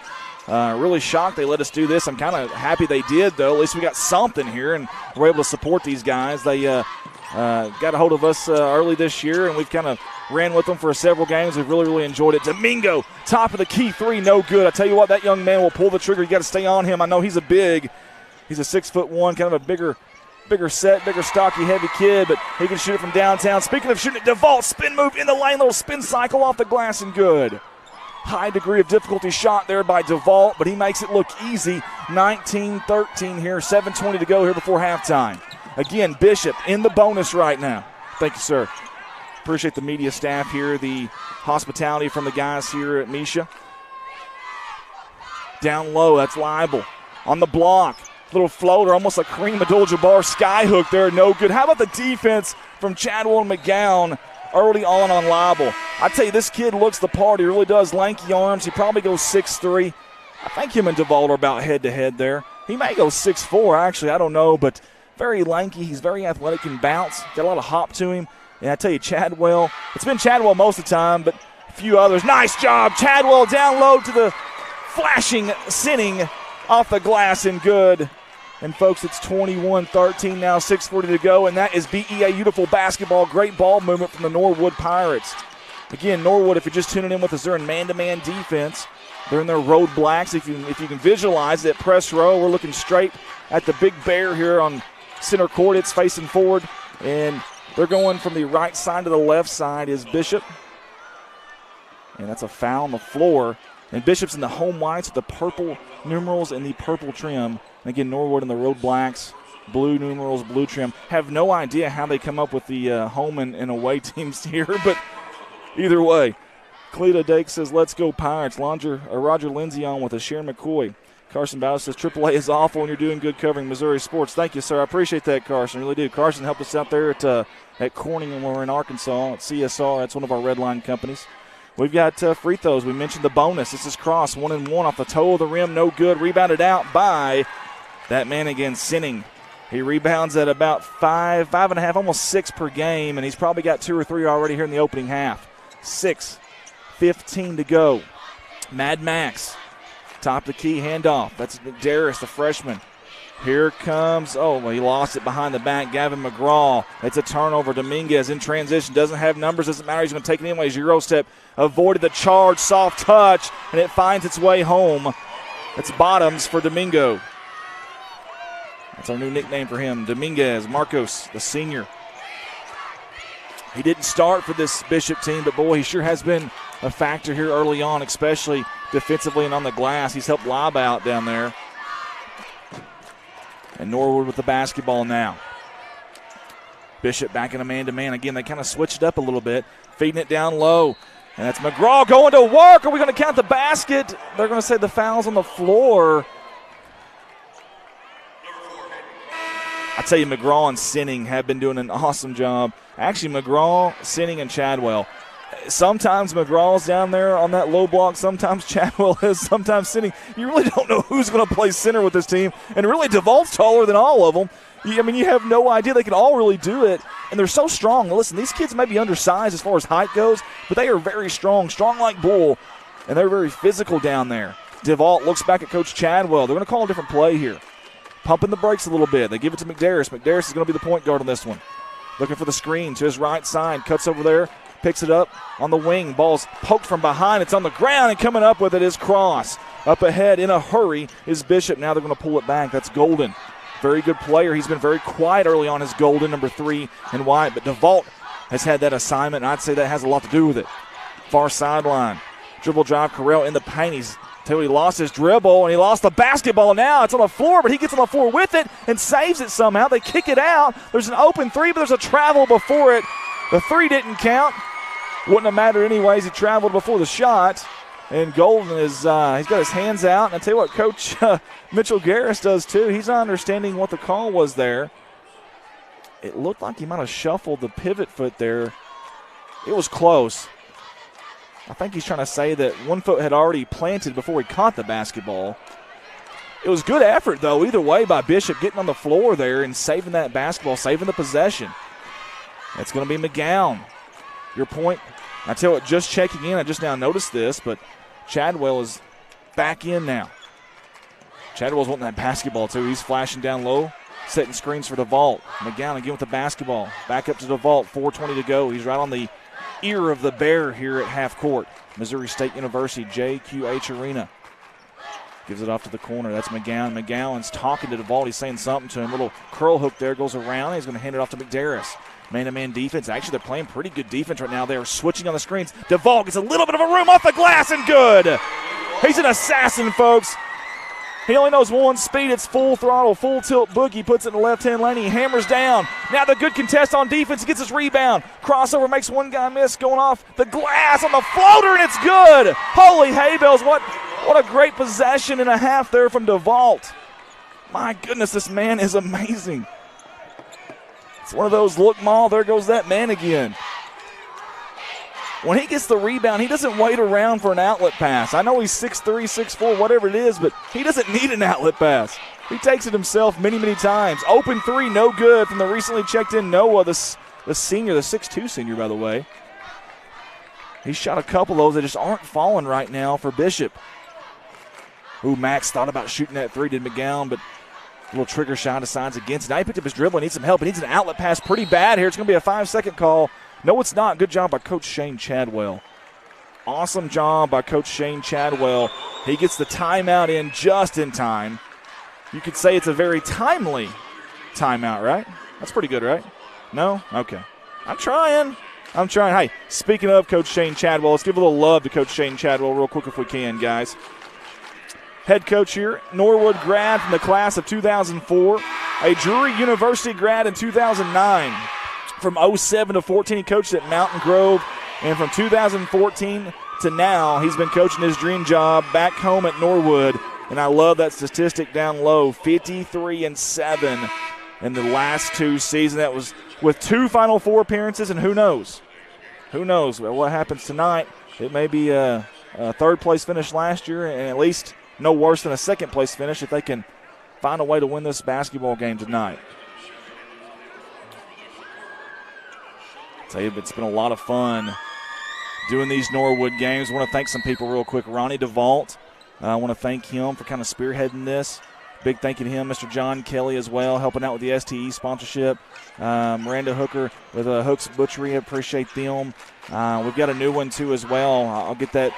Really shocked they let us do this. I'm kind of happy they did, though. At least we got something here, and we're able to support these guys. They got a hold of us early this year, and we've kind of ran with them for several games. We've really, really enjoyed it. Domingo, top of the key three, no good. I tell you what, that young man will pull the trigger. You got to stay on him. I know he's a 6'1", kind of a bigger set, bigger, stocky, heavy kid, but he can shoot it from downtown. Speaking of shooting it, DeVault, spin move in the lane, little spin cycle off the glass and good. High degree of difficulty shot there by DeVault, but he makes it look easy. 19-13 here, 7:20 to go here before halftime. Again, Bishop in the bonus right now. Thank you, sir. Appreciate the media staff here, the hospitality from the guys here at Misha. Down low, that's Leibel. On the block, little floater, almost like Kareem Abdul-Jabbar skyhook there, no good. How about the defense from Chadwell and McGowan early on Leibel? I tell you, this kid looks the part. He really does. Lanky arms. He probably goes 6'3". I think him and DeVault are about head-to-head there. He may go 6'4", actually. I don't know, but very lanky. He's very athletic and bounce. Got a lot of hop to him. And I tell you, Chadwell, it's been Chadwell most of the time, but a few others. Nice job. Chadwell down low to the flashing Sinning off the glass and good. And, folks, it's 21-13 now, 6:40 to go, and that is BEA Beautiful Basketball. Great ball movement from the Norwood Pirates. Again, Norwood, if you're just tuning in with us, they're in man-to-man defense. They're in their road blacks. If you can visualize that press row, we're looking straight at the big bear here on center court. It's facing forward, and they're going from the right side to the left side is Bishop. And that's a foul on the floor. And Bishop's in the home whites with the purple numerals and the purple trim. And again, Norwood in the road blacks, blue numerals, blue trim. Have no idea how they come up with the home and away teams here, but either way. Cleta Dake says, let's go Pirates. Roger Lindsay on with us. Sharon McCoy. Carson Bowers says, AAA is awful and you're doing good covering Missouri sports. Thank you, sir. I appreciate that, Carson. I really do. Carson helped us out there at Corning when we were in Arkansas at CSR. That's one of our red line companies. We've got free throws. We mentioned the bonus. This is Cross, 1-and-1 off the toe of the rim. No good. Rebounded out by that man again, Sinning. He rebounds at about 5.5, almost 6 per game, and he's probably got 2 or 3 already here in the opening half. 6:15 to go. Mad Max, top of the key, handoff. That's McDarris, the freshman. Here comes, he lost it behind the back, Gavin McGraw. It's a turnover. Dominguez in transition, doesn't have numbers, doesn't matter. He's going to take it anyways. Euro step, avoided the charge, soft touch, and it finds its way home. It's bottoms for Domingo. That's our new nickname for him, Dominguez, Marcos, the senior. He didn't start for this Bishop team, but, boy, he sure has been a factor here early on, especially defensively and on the glass. He's helped lob out down there. And Norwood with the basketball now. Bishop back in a man-to-man. Again, they kind of switched up a little bit, feeding it down low. And that's McGraw going to work. Are we going to count the basket? They're going to say the foul's on the floor. I tell you, McGraw and Sinning have been doing an awesome job. Actually, McGraw, Sinning, and Chadwell. Sometimes McGraw's down there on that low block. Sometimes Chadwell is. Sometimes Sinning. You really don't know who's going to play center with this team. And really, DeVault's taller than all of them. You have no idea. They can all really do it. And they're so strong. Now, listen, these kids may be undersized as far as height goes, but they are very strong like bull. And they're very physical down there. DeVault looks back at Coach Chadwell. They're going to call a different play here. Pumping the brakes a little bit. They give it to McDarris. McDarris is going to be the point guard on this one. Looking for the screen to his right side. Cuts over there. Picks it up on the wing. Ball's poked from behind. It's on the ground, and coming up with it is Cross. Up ahead in a hurry is Bishop. Now they're going to pull it back. That's Golden. Very good player. He's been very quiet early on as Golden, number 3 and wide. But DeVault has had that assignment, and I'd say that has a lot to do with it. Far sideline. Dribble drive, Carell in the paint. He lost his dribble, and he lost the basketball now. It's on the floor, but he gets on the floor with it and saves it somehow. They kick it out. There's an open 3, but there's a travel before it. The 3 didn't count. Wouldn't have mattered anyways. He traveled before the shot. And Golden is he's got his hands out. And I tell you what, Coach Mitchell Garris does too. He's not understanding what the call was there. It looked like he might have shuffled the pivot foot there. It was close. I think he's trying to say that one foot had already planted before he caught the basketball. It was good effort, though, either way by Bishop getting on the floor there and saving that basketball, saving the possession. That's going to be McGowan. Your point, I tell you, just checking in, I just now noticed this, but Chadwell is back in now. Chadwell's wanting that basketball, too. He's flashing down low, setting screens for DeVault. McGowan again with the basketball. Back up to DeVault, 4:20 to go. He's right on the ear of the bear here at half court. Missouri State University, JQH Arena. Gives it off to the corner. That's McGowan. McGowan's talking to DeVault. He's saying something to him. Little curl hook there, goes around. He's going to hand it off to McDarris. Man-to-man defense. Actually, they're playing pretty good defense right now. They are switching on the screens. DeVault gets a little bit of a room off the glass and good. He's an assassin, folks. He only knows one speed. It's full throttle, full tilt boogie. Puts it in the left-hand lane. He hammers down. Now the good contest on defense. He gets his rebound. Crossover makes one guy miss. Going off the glass on the floater, and it's good. Holy hay bells. What a great possession and a half there from DeVault. My goodness, this man is amazing. It's one of those, look, Ma, there goes that man again. When he gets the rebound, he doesn't wait around for an outlet pass. I know he's 6'3", 6'4", whatever it is, but he doesn't need an outlet pass. He takes it himself many, many times. Open three, no good from the recently checked in Noah, the senior, the 6'2" senior, by the way. He shot a couple of those that just aren't falling right now for Bishop. Ooh, Max thought about shooting that three, did McGowan, but a little trigger shot decides against it. Now he picked up his dribble and needs some help. He needs an outlet pass pretty bad here. It's going to be a 5-second call. No, it's not. Good job by Coach Shane Chadwell. Awesome job by Coach Shane Chadwell. He gets the timeout in just in time. You could say it's a very timely timeout, right? That's pretty good, right? No? Okay. I'm trying. Hey, speaking of Coach Shane Chadwell, let's give a little love to Coach Shane Chadwell real quick if we can, guys. Head coach here, Norwood grad from the class of 2004, a Drury University grad in 2009. From 07 to 14, he coached at Mountain Grove, and from 2014 to now, he's been coaching his dream job back home at Norwood. And I love that statistic down low, 53-7 in the last two seasons. That was with 2 Final Four appearances, and who knows? Who knows what happens tonight? It may be a third-place finish last year, and at least no worse than a second-place finish if they can find a way to win this basketball game tonight. Tell you, it's been a lot of fun doing these Norwood games. I want to thank some people real quick. Ronnie DeVault, I want to thank him for kind of spearheading this. Big thank you to him. Mr. John Kelly as well, helping out with the STE sponsorship. Miranda Hooker with Hooks Butchery, appreciate them. We've got a new one too as well. I'll get that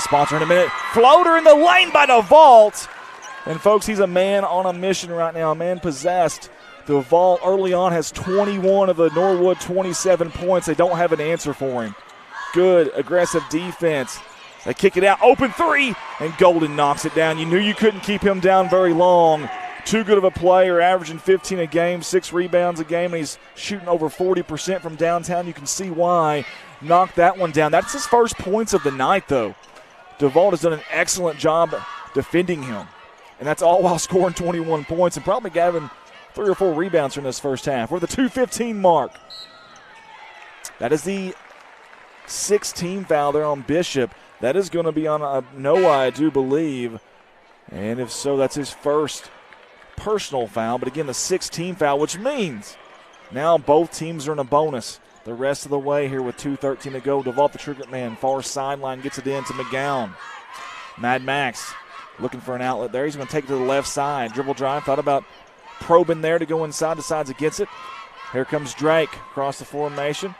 sponsor in a minute. Floater in the lane by DeVault. And folks, he's a man on a mission right now, a man possessed. DeVault early on has 21 of the Norwood 27 points. They don't have an answer for him. Good, aggressive defense. They kick it out, open three, and Golden knocks it down. You knew you couldn't keep him down very long. Too good of a player, averaging 15 a game, 6 rebounds a game, and he's shooting over 40% from downtown. You can see why. Knocked that one down. That's his first points of the night, though. DeVault has done an excellent job defending him, and that's all while scoring 21 points and probably having 3 or 4 rebounds from this first half. We're at the 2:15 mark. That is the 16th foul there on Bishop. That is going to be on Noah, I do believe. And if so, that's his first personal foul. But again, the 16th foul, which means now both teams are in a bonus the rest of the way here with 2:13 to go. DeVault, the trigger man, far sideline, gets it in to McGowan. Mad Max looking for an outlet there. He's going to take it to the left side. Dribble drive, thought about probing there to go inside, decides against it. Here comes Drake across the formation.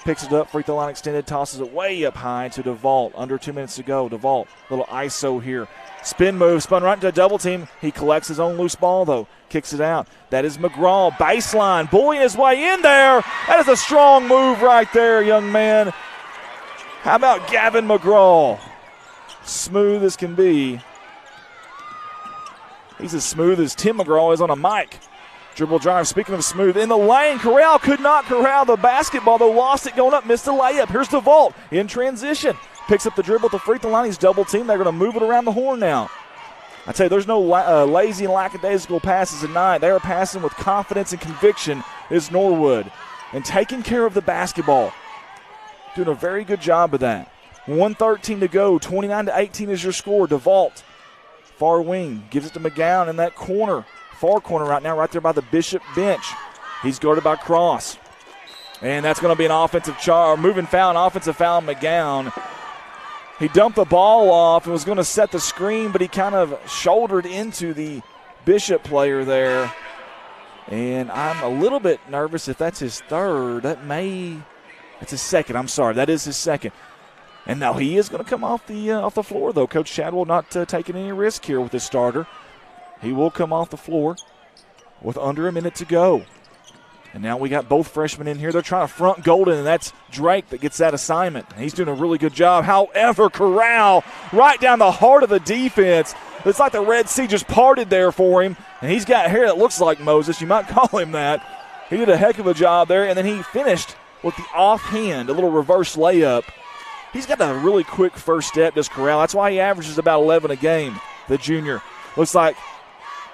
Picks it up, free throw line extended, tosses it way up high to DeVault. Under 2 minutes to go. DeVault, little ISO here. Spin move, spun right into a double team. He collects his own loose ball, though. Kicks it out. That is McGraw, baseline, bullying his way in there. That is a strong move right there, young man. How about Gavin McGraw? Smooth as can be. He's as smooth as Tim McGraw is on a mic. Dribble drive, speaking of smooth, in the lane. Corral could not corral the basketball, though lost it going up, missed the layup. Here's DeVault in transition. Picks up the dribble at the free throw line. He's double teamed. They're going to move it around the horn now. I tell you, there's no lazy and lackadaisical passes tonight. They are passing with confidence and conviction is Norwood. And taking care of the basketball. Doing a very good job of that. 1:13 to go. 29-18 is your score. DeVault, far wing, gives it to McGowan in that corner. Far corner right now, right there by the Bishop bench. He's guarded by Cross. And that's going to be an offensive moving foul, an offensive foul on McGowan. He dumped the ball off and was going to set the screen, but he kind of shouldered into the Bishop player there. And I'm a little bit nervous if that's his third. That's his second. I'm sorry. That is his second. And now he is going to come off the floor, though. Coach Chadwell not taking any risk here with his starter. He will come off the floor with under a minute to go. And now we got both freshmen in here. They're trying to front Golden, and that's Drake that gets that assignment. He's doing a really good job. However, Corral right down the heart of the defense. It's like the Red Sea just parted there for him, and he's got hair that looks like Moses. You might call him that. He did a heck of a job there, and then he finished with the offhand, a little reverse layup. He's got a really quick first step, does Corral. That's why he averages about 11 a game, the junior. Looks like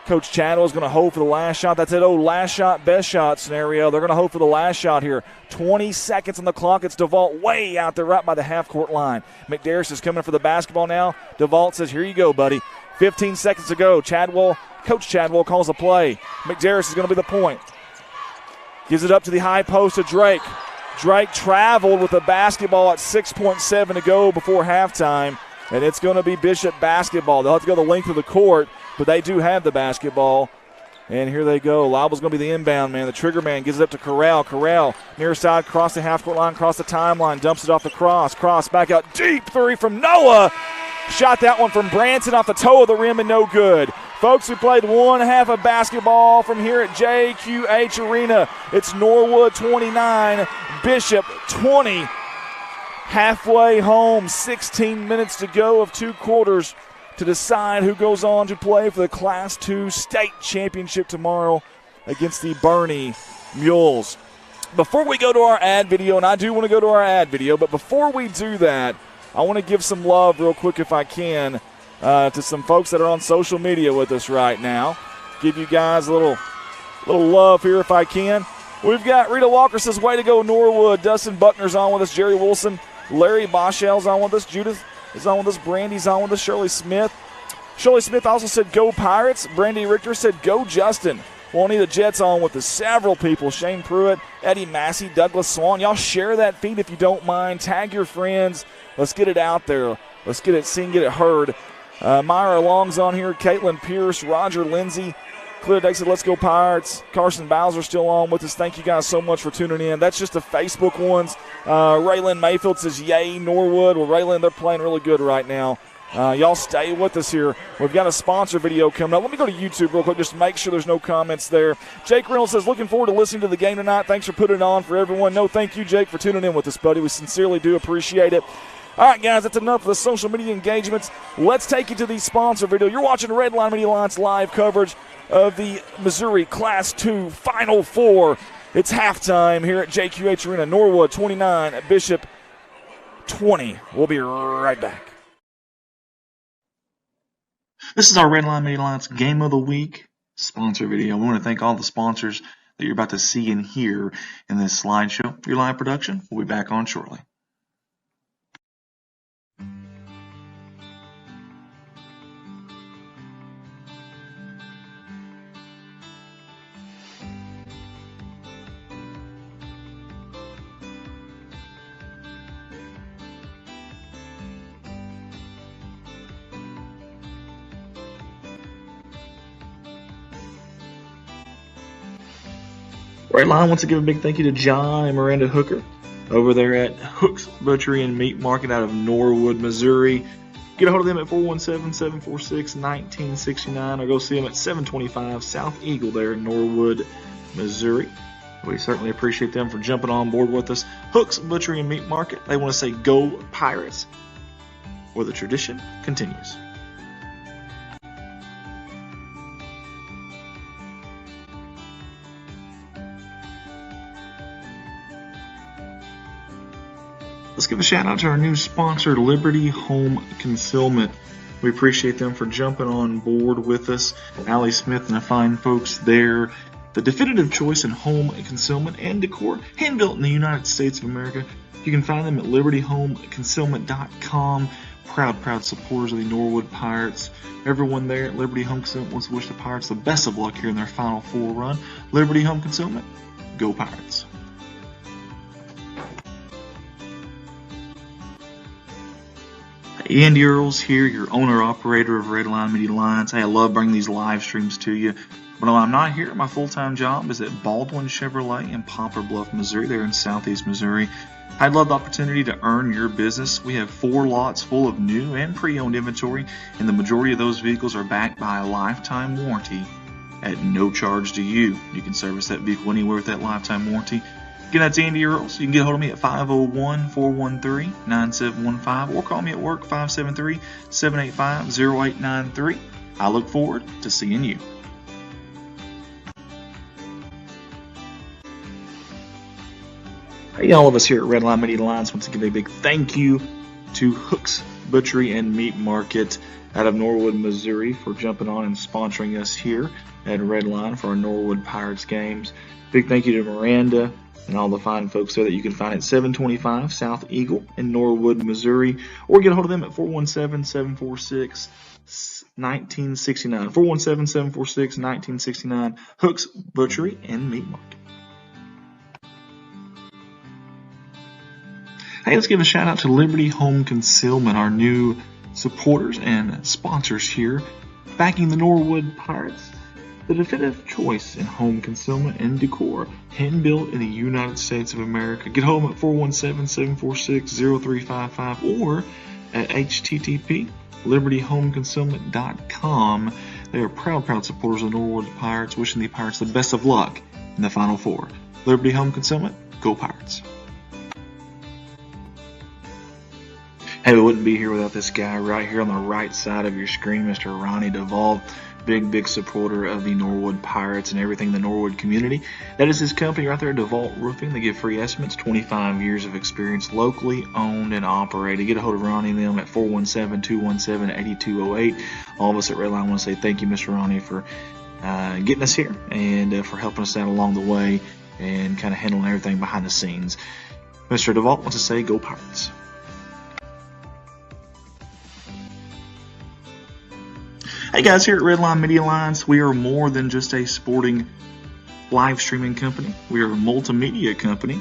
Coach Chadwell is going to hold for the last shot. That's that old last shot, best shot scenario. They're going to hold for the last shot here. 20 seconds on the clock. It's DeVault way out there right by the half-court line. McDarris is coming for the basketball now. DeVault says, here you go, buddy. 15 seconds to go. Coach Chadwell calls a play. McDarris is going to be the point. Gives it up to the high post to Drake. Drake traveled with the basketball at 6.7 to go before halftime, and it's going to be Bishop basketball. They'll have to go the length of the court, but they do have the basketball. And here they go. Liebel's going to be the inbound man. The trigger man gives it up to Corral. Corral, near side, cross the half-court line, cross the timeline, dumps it off the cross. Cross back out, deep three from Noah. Shot that one from Branson off the toe of the rim and no good. Folks, we played one half of basketball from here at JQH Arena. It's Norwood 29, Bishop 20. Halfway home, 16 minutes to go of two quarters to decide who goes on to play for the Class II state championship tomorrow against the Bernie Mules. Before we go to our ad video, and I do want to go to our ad video, but before we do that, I want to give some love real quick if I can to some folks that are on social media with us right now. Give you guys a little love here if I can. We've got Rita Walker says, way to go Norwood. Dustin Buckner's on with us. Jerry Wilson. Larry Boschell's on with us. Judith is on with us. Brandy's on with us. Shirley Smith. Shirley Smith also said, go Pirates. Brandy Richter said, go Justin. Won't the Jets on with us. Several people. Shane Pruitt, Eddie Massey, Douglas Swan. Y'all share that feed if you don't mind. Tag your friends. Let's get it out there. Let's get it seen, get it heard. Myra Long's on here. Caitlin Pierce, Roger Lindsay. Clear Day said, let's go Pirates. Carson Bowser still on with us. Thank you guys so much for tuning in. That's just the Facebook ones. Raylan Mayfield says, yay, Norwood. Well, Raylan, they're playing really good right now. Y'all stay with us here. We've got a sponsor video coming up. Let me go to YouTube real quick just to make sure there's no comments there. Jake Reynolds says, looking forward to listening to the game tonight. Thanks for putting it on for everyone. No, thank you, Jake, for tuning in with us, buddy. We sincerely do appreciate it. All right, guys, that's enough of the social media engagements. Let's take you to the sponsor video. You're watching Redline Media Alliance live coverage of the Missouri Class II Final Four. It's halftime here at JQH Arena. Norwood 29, Bishop 20. We'll be right back. This is our Redline Media Alliance Game of the Week sponsor video. We want to thank all the sponsors that you're about to see and hear in this slideshow. For your live production, we'll be back on shortly. Redline wants to give a big thank you to John and Miranda Hooker over there at Hook's Butchery and Meat Market out of Norwood, Missouri. Get a hold of them at 417-746-1969 or go see them at 725 South Eagle there in Norwood, Missouri. We certainly appreciate them for jumping on board with us. Hook's Butchery and Meat Market, they want to say go Pirates, where the tradition continues. Let's give a shout out to our new sponsor, Liberty Home Concealment. We appreciate them for jumping on board with us. Allie Smith and the fine folks there. The definitive choice in home concealment and decor, hand-built in the United States of America. You can find them at libertyhomeconcealment.com. Proud supporters of the Norwood Pirates. Everyone there at Liberty Home Concealment wants to wish the Pirates the best of luck here in their Final Four run. Liberty Home Concealment, go Pirates. Andy Earls here, your owner-operator of Redline Media Lines. Hey, I love bringing these live streams to you. But when I'm not here, my full-time job is at Baldwin Chevrolet in Poplar Bluff, Missouri. They're in southeast Missouri. I'd love the opportunity to earn your business. We have 4 lots full of new and pre-owned inventory, and the majority of those vehicles are backed by a lifetime warranty at no charge to you. You can service that vehicle anywhere with that lifetime warranty. Again, that's Andy Earls. You can get a hold of me at 501-413-9715 or call me at work 573-785-0893. I look forward to seeing you. Hey, all of us here at Redline Media Lines want to give a big thank you to Hooks Butchery and Meat Market out of Norwood, Missouri for jumping on and sponsoring us here at Redline for our Norwood Pirates games. Big thank you to Miranda and all the fine folks there that you can find at 725 South Eagle in Norwood, Missouri, or get a hold of them at 417-746-1969. 417-746-1969, Hooks Butchery and Meat Market. Hey, let's give a shout out to Liberty Home Concealment, our new supporters and sponsors here, backing the Norwood Pirates. The definitive choice in home concealment and decor, hand-built in the United States of America. Get home at 417-746-0355 or at http://libertyhomeconcealment.com. They are proud supporters of the Norwood Pirates, wishing the Pirates the best of luck in the Final Four. Liberty Home Concealment, go Pirates. Hey, we wouldn't be here without this guy right here on the right side of your screen, Mr. Ronnie Duvall. Big supporter of the Norwood Pirates and everything in the Norwood community. That is his company right there, DeVault Roofing. They give free estimates, 25 years of experience, locally owned and operated. Get a hold of Ronnie and them at 417-217-8208. All of us at Redline want to say thank you, Mr. Ronnie, for getting us here and for helping us out along the way and kind of handling everything behind the scenes. Mr. DeVault wants to say go Pirates. Hey guys, here at Redline Media Lines, we are more than just a sporting live streaming company. We are a multimedia company.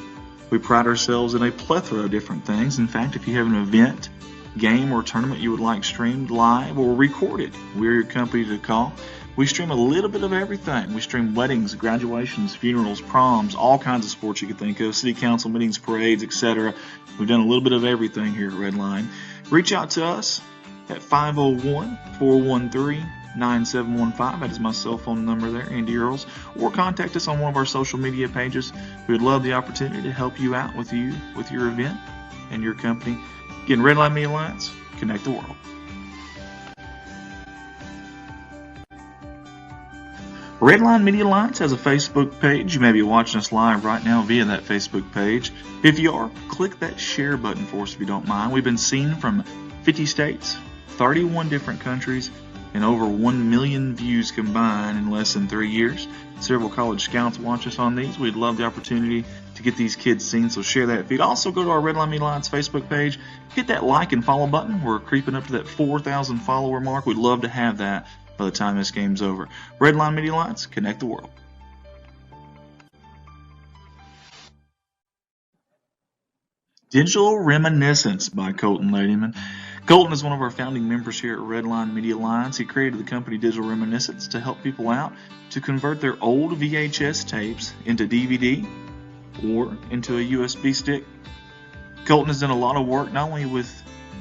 We pride ourselves in a plethora of different things. In fact, if you have an event, game, or tournament you would like streamed live or recorded, we're your company to call. We stream a little bit of everything. We stream weddings, graduations, funerals, proms, all kinds of sports you could think of, city council meetings, parades, etc. We've done a little bit of everything here at Redline. Reach out to us at 501-413-9715. That is my cell phone number there, Andy Earls. Or contact us on one of our social media pages. We would love the opportunity to help you out with your event and your company. Again, Redline Media Alliance, connect the world. Redline Media Alliance has a Facebook page. You may be watching us live right now via that Facebook page. If you are, click that share button for us if you don't mind. We've been seen from 50 states, 31 different countries, and over 1 million views combined in less than 3 years. Several college scouts watch us on these. We'd love the opportunity to get these kids seen, so share that feed. Also, go to our Redline Media Alliance Facebook page. Hit that like and follow button. We're creeping up to that 4,000 follower mark. We'd love to have that by the time this game's over. Redline Media Alliance, connect the world. Digital Reminiscence by Colton Ladyman. Colton is one of our founding members here at Redline Media Alliance. He created the company Digital Reminiscence to help people out to convert their old VHS tapes into DVD or into a USB stick. Colton has done a lot of work not only with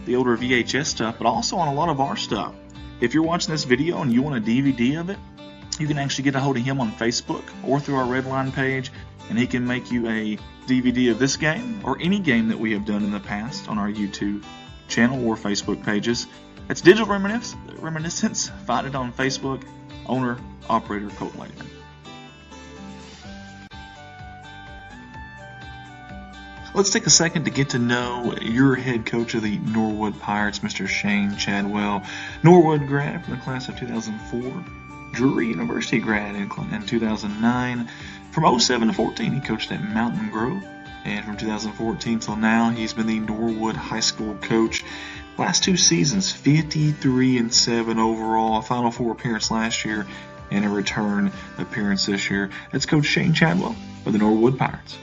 the older VHS stuff, but also on a lot of our stuff. If you're watching this video and you want a DVD of it, you can actually get a hold of him on Facebook or through our Redline page, and he can make you a DVD of this game or any game that we have done in the past on our YouTube channel or Facebook pages. That's Digital Reminiscence. Find it on Facebook. Owner, operator, Colton Ladyman. Let's take a second to get to know your head coach of the Norwood Pirates, Mr. Shane Chadwell. Norwood grad from the class of 2004. Drury University grad in 2009. From 07 to 14, he coached at Mountain Grove. And from 2014 till now, he's been the Norwood High School coach. Last 2 seasons, 53-7 overall, a Final Four appearance last year, and a return appearance this year. That's Coach Shane Chadwell of the Norwood Pirates.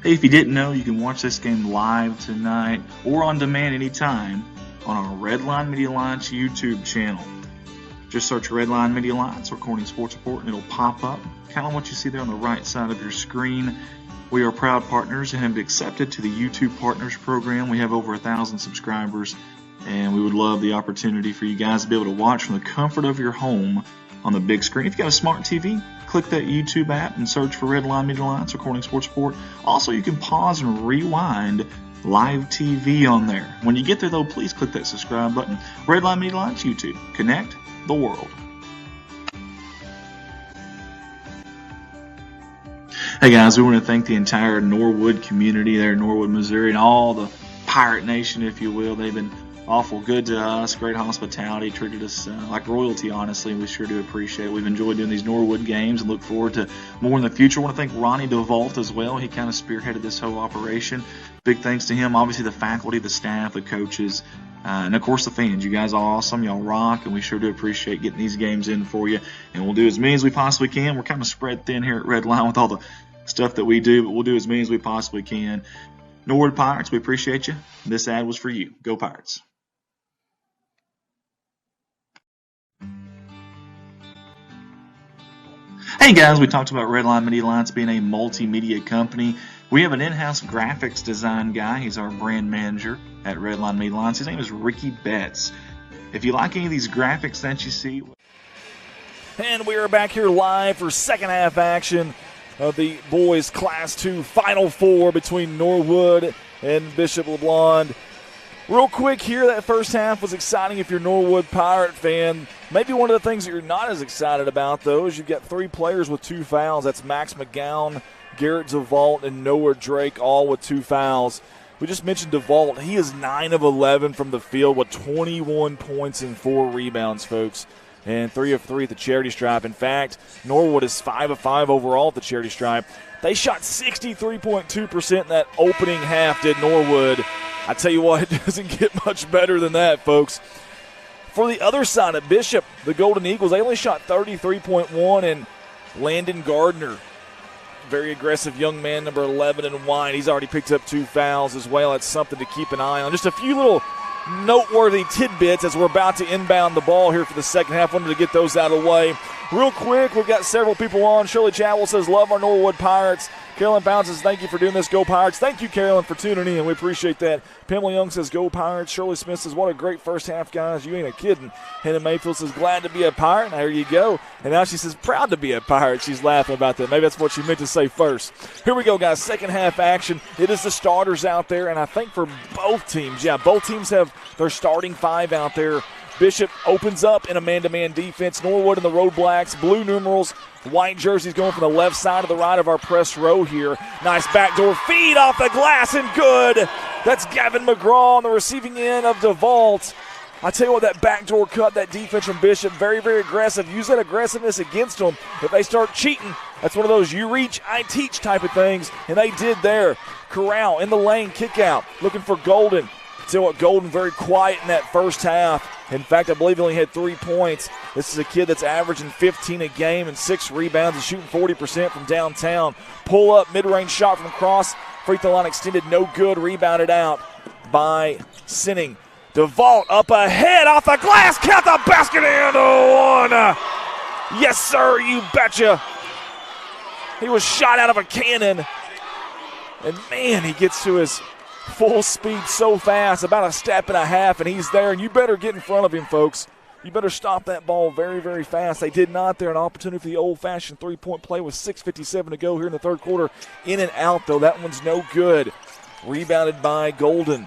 Hey, if you didn't know, you can watch this game live tonight or on demand anytime on our Redline Media Alliance YouTube channel. Just search Redline Media Alliance Recording Sports Report and it'll pop up. Kind of what you see there on the right side of your screen. We are proud partners and have been accepted to the YouTube Partners Program. We have over 1,000 subscribers, and we would love the opportunity for you guys to be able to watch from the comfort of your home on the big screen. If you've got a smart TV, click that YouTube app and search for Redline Media Alliance Recording Sports Report. Also, you can pause and rewind live TV on there. When you get there, though, please click that subscribe button. Redline Media Alliance YouTube. Connect the world. Hey guys, we want to thank the entire Norwood community there in Norwood, Missouri, and all the Pirate Nation, if you will. They've been awful good to us, great hospitality, treated us like royalty, honestly, and we sure do appreciate it. We've enjoyed doing these Norwood games and look forward to more in the future. I want to thank Ronnie DeVault as well. He kind of spearheaded this whole operation. Big thanks to him, obviously the faculty, the staff, the coaches, and of course the fans. You guys are awesome, y'all rock, and we sure do appreciate getting these games in for you, and we'll do as many as we possibly can. We're kind of spread thin here at Redline with all the stuff that we do, but we'll do as many as we possibly can. Norwood Pirates, we appreciate you. This ad was for you. Go Pirates. Hey guys, we talked about Redline Media Alliance being a multimedia company. We have an in-house graphics design guy. He's our brand manager at Redline Media Alliance. His name is Ricky Betts. If you like any of these graphics that you see. And we are back here live for second half action of the boys Class 2 Final Four between Norwood and Bishop LeBlond. Real quick here, that first half was exciting if you're a Norwood Pirate fan. Maybe one of the things that you're not as excited about, though, is you've got 3 players with 2 fouls. That's Max McGowan, Garrett DeVault, and Noah Drake, all with 2 fouls. We just mentioned DeVault. He is 9 of 11 from the field with 21 points and 4 rebounds, folks, and 3 of 3 at the charity stripe. In fact, Norwood is 5 of 5 overall at the charity stripe. They shot 63.2% in that opening half, did Norwood. I tell you what, it doesn't get much better than that, folks. For the other side of Bishop, the Golden Eagles, they only shot 33.1, and Landon Gardner, very aggressive young man, number 11 in white. He's already picked up 2 fouls as well. That's something to keep an eye on. Just a few little noteworthy tidbits as we're about to inbound the ball here for the second half. Wanted to get those out of the way. Real quick, we've got several people on. Shirley Chadwell says, love our Norwood Pirates. Carolyn Pound says, thank you for doing this. Go Pirates. Thank you, Carolyn, for tuning in. We appreciate that. Pamela Young says, go Pirates. Shirley Smith says, what a great first half, guys. You ain't a kidding. Hannah Mayfield says, glad to be a Pirate. There you go. And now she says, proud to be a Pirate. She's laughing about that. Maybe that's what she meant to say first. Here we go, guys. Second half action. It is the starters out there, and I think for both teams, both teams have their starting 5 out there. Bishop opens up in a man-to-man defense. Norwood in the Road Blacks, blue numerals, white jerseys going from the left side to the right of our press row here. Nice backdoor feed off the glass and good. That's Gavin McGraw on the receiving end of DeVault. I tell you what, that backdoor cut, that defense from Bishop, very, very aggressive. Use that aggressiveness against them. If they start cheating, that's one of those you reach, I teach type of things, and they did there. Corral in the lane, kick out, looking for Golden. I tell you what, Golden very quiet in that first half. In fact, I believe he only had 3 points. This is a kid that's averaging 15 a game and 6 rebounds and shooting 40% from downtown. Pull up, mid-range shot from across. Free throw line extended, no good. Rebounded out by Sinning. DeVault up ahead off the glass. Count the basket and a 1. Yes, sir, you betcha. He was shot out of a cannon. And, man, he gets to his full speed so fast, about a step and a half, and he's there. And you better get in front of him, folks. You better stop that ball very, very fast. They did not there. An opportunity for the old-fashioned three-point play with 6:57 to go here in the third quarter. In and out, though. That one's no good. Rebounded by Golden.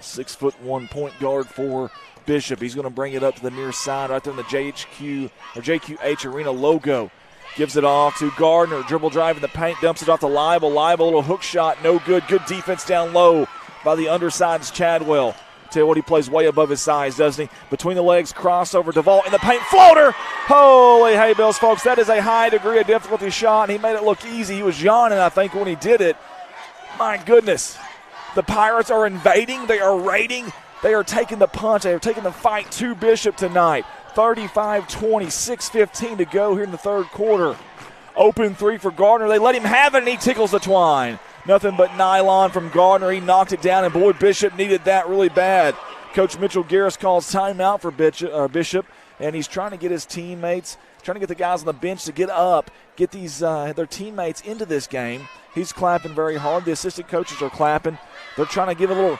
6'1" point guard for Bishop. He's going to bring it up to the near side right there in the JQH Arena logo. Gives it off to Gardner. Dribble drive in the paint. Dumps it off to Leibel. Leibel, a little hook shot. No good. Good defense down low by the undersized Chadwell. Tell you what, he plays way above his size, doesn't he? Between the legs, crossover. DeVault in the paint. Floater! Holy hay bells, folks. That is a high degree of difficulty shot, and he made it look easy. He was yawning, I think, when he did it. My goodness. The Pirates are invading. They are raiding. They are taking the punch. They are taking the fight to Bishop tonight. 35-20, 6:15 to go here in the third quarter. Open three for Gardner. They let him have it, and he tickles the twine. Nothing but nylon from Gardner. He knocked it down, and boy, Bishop needed that really bad. Coach Mitchell Garris calls timeout for Bishop, and he's trying to get his teammates, trying to get the guys on the bench to get up, get these their teammates into this game. He's clapping very hard. The assistant coaches are clapping. They're trying to give a little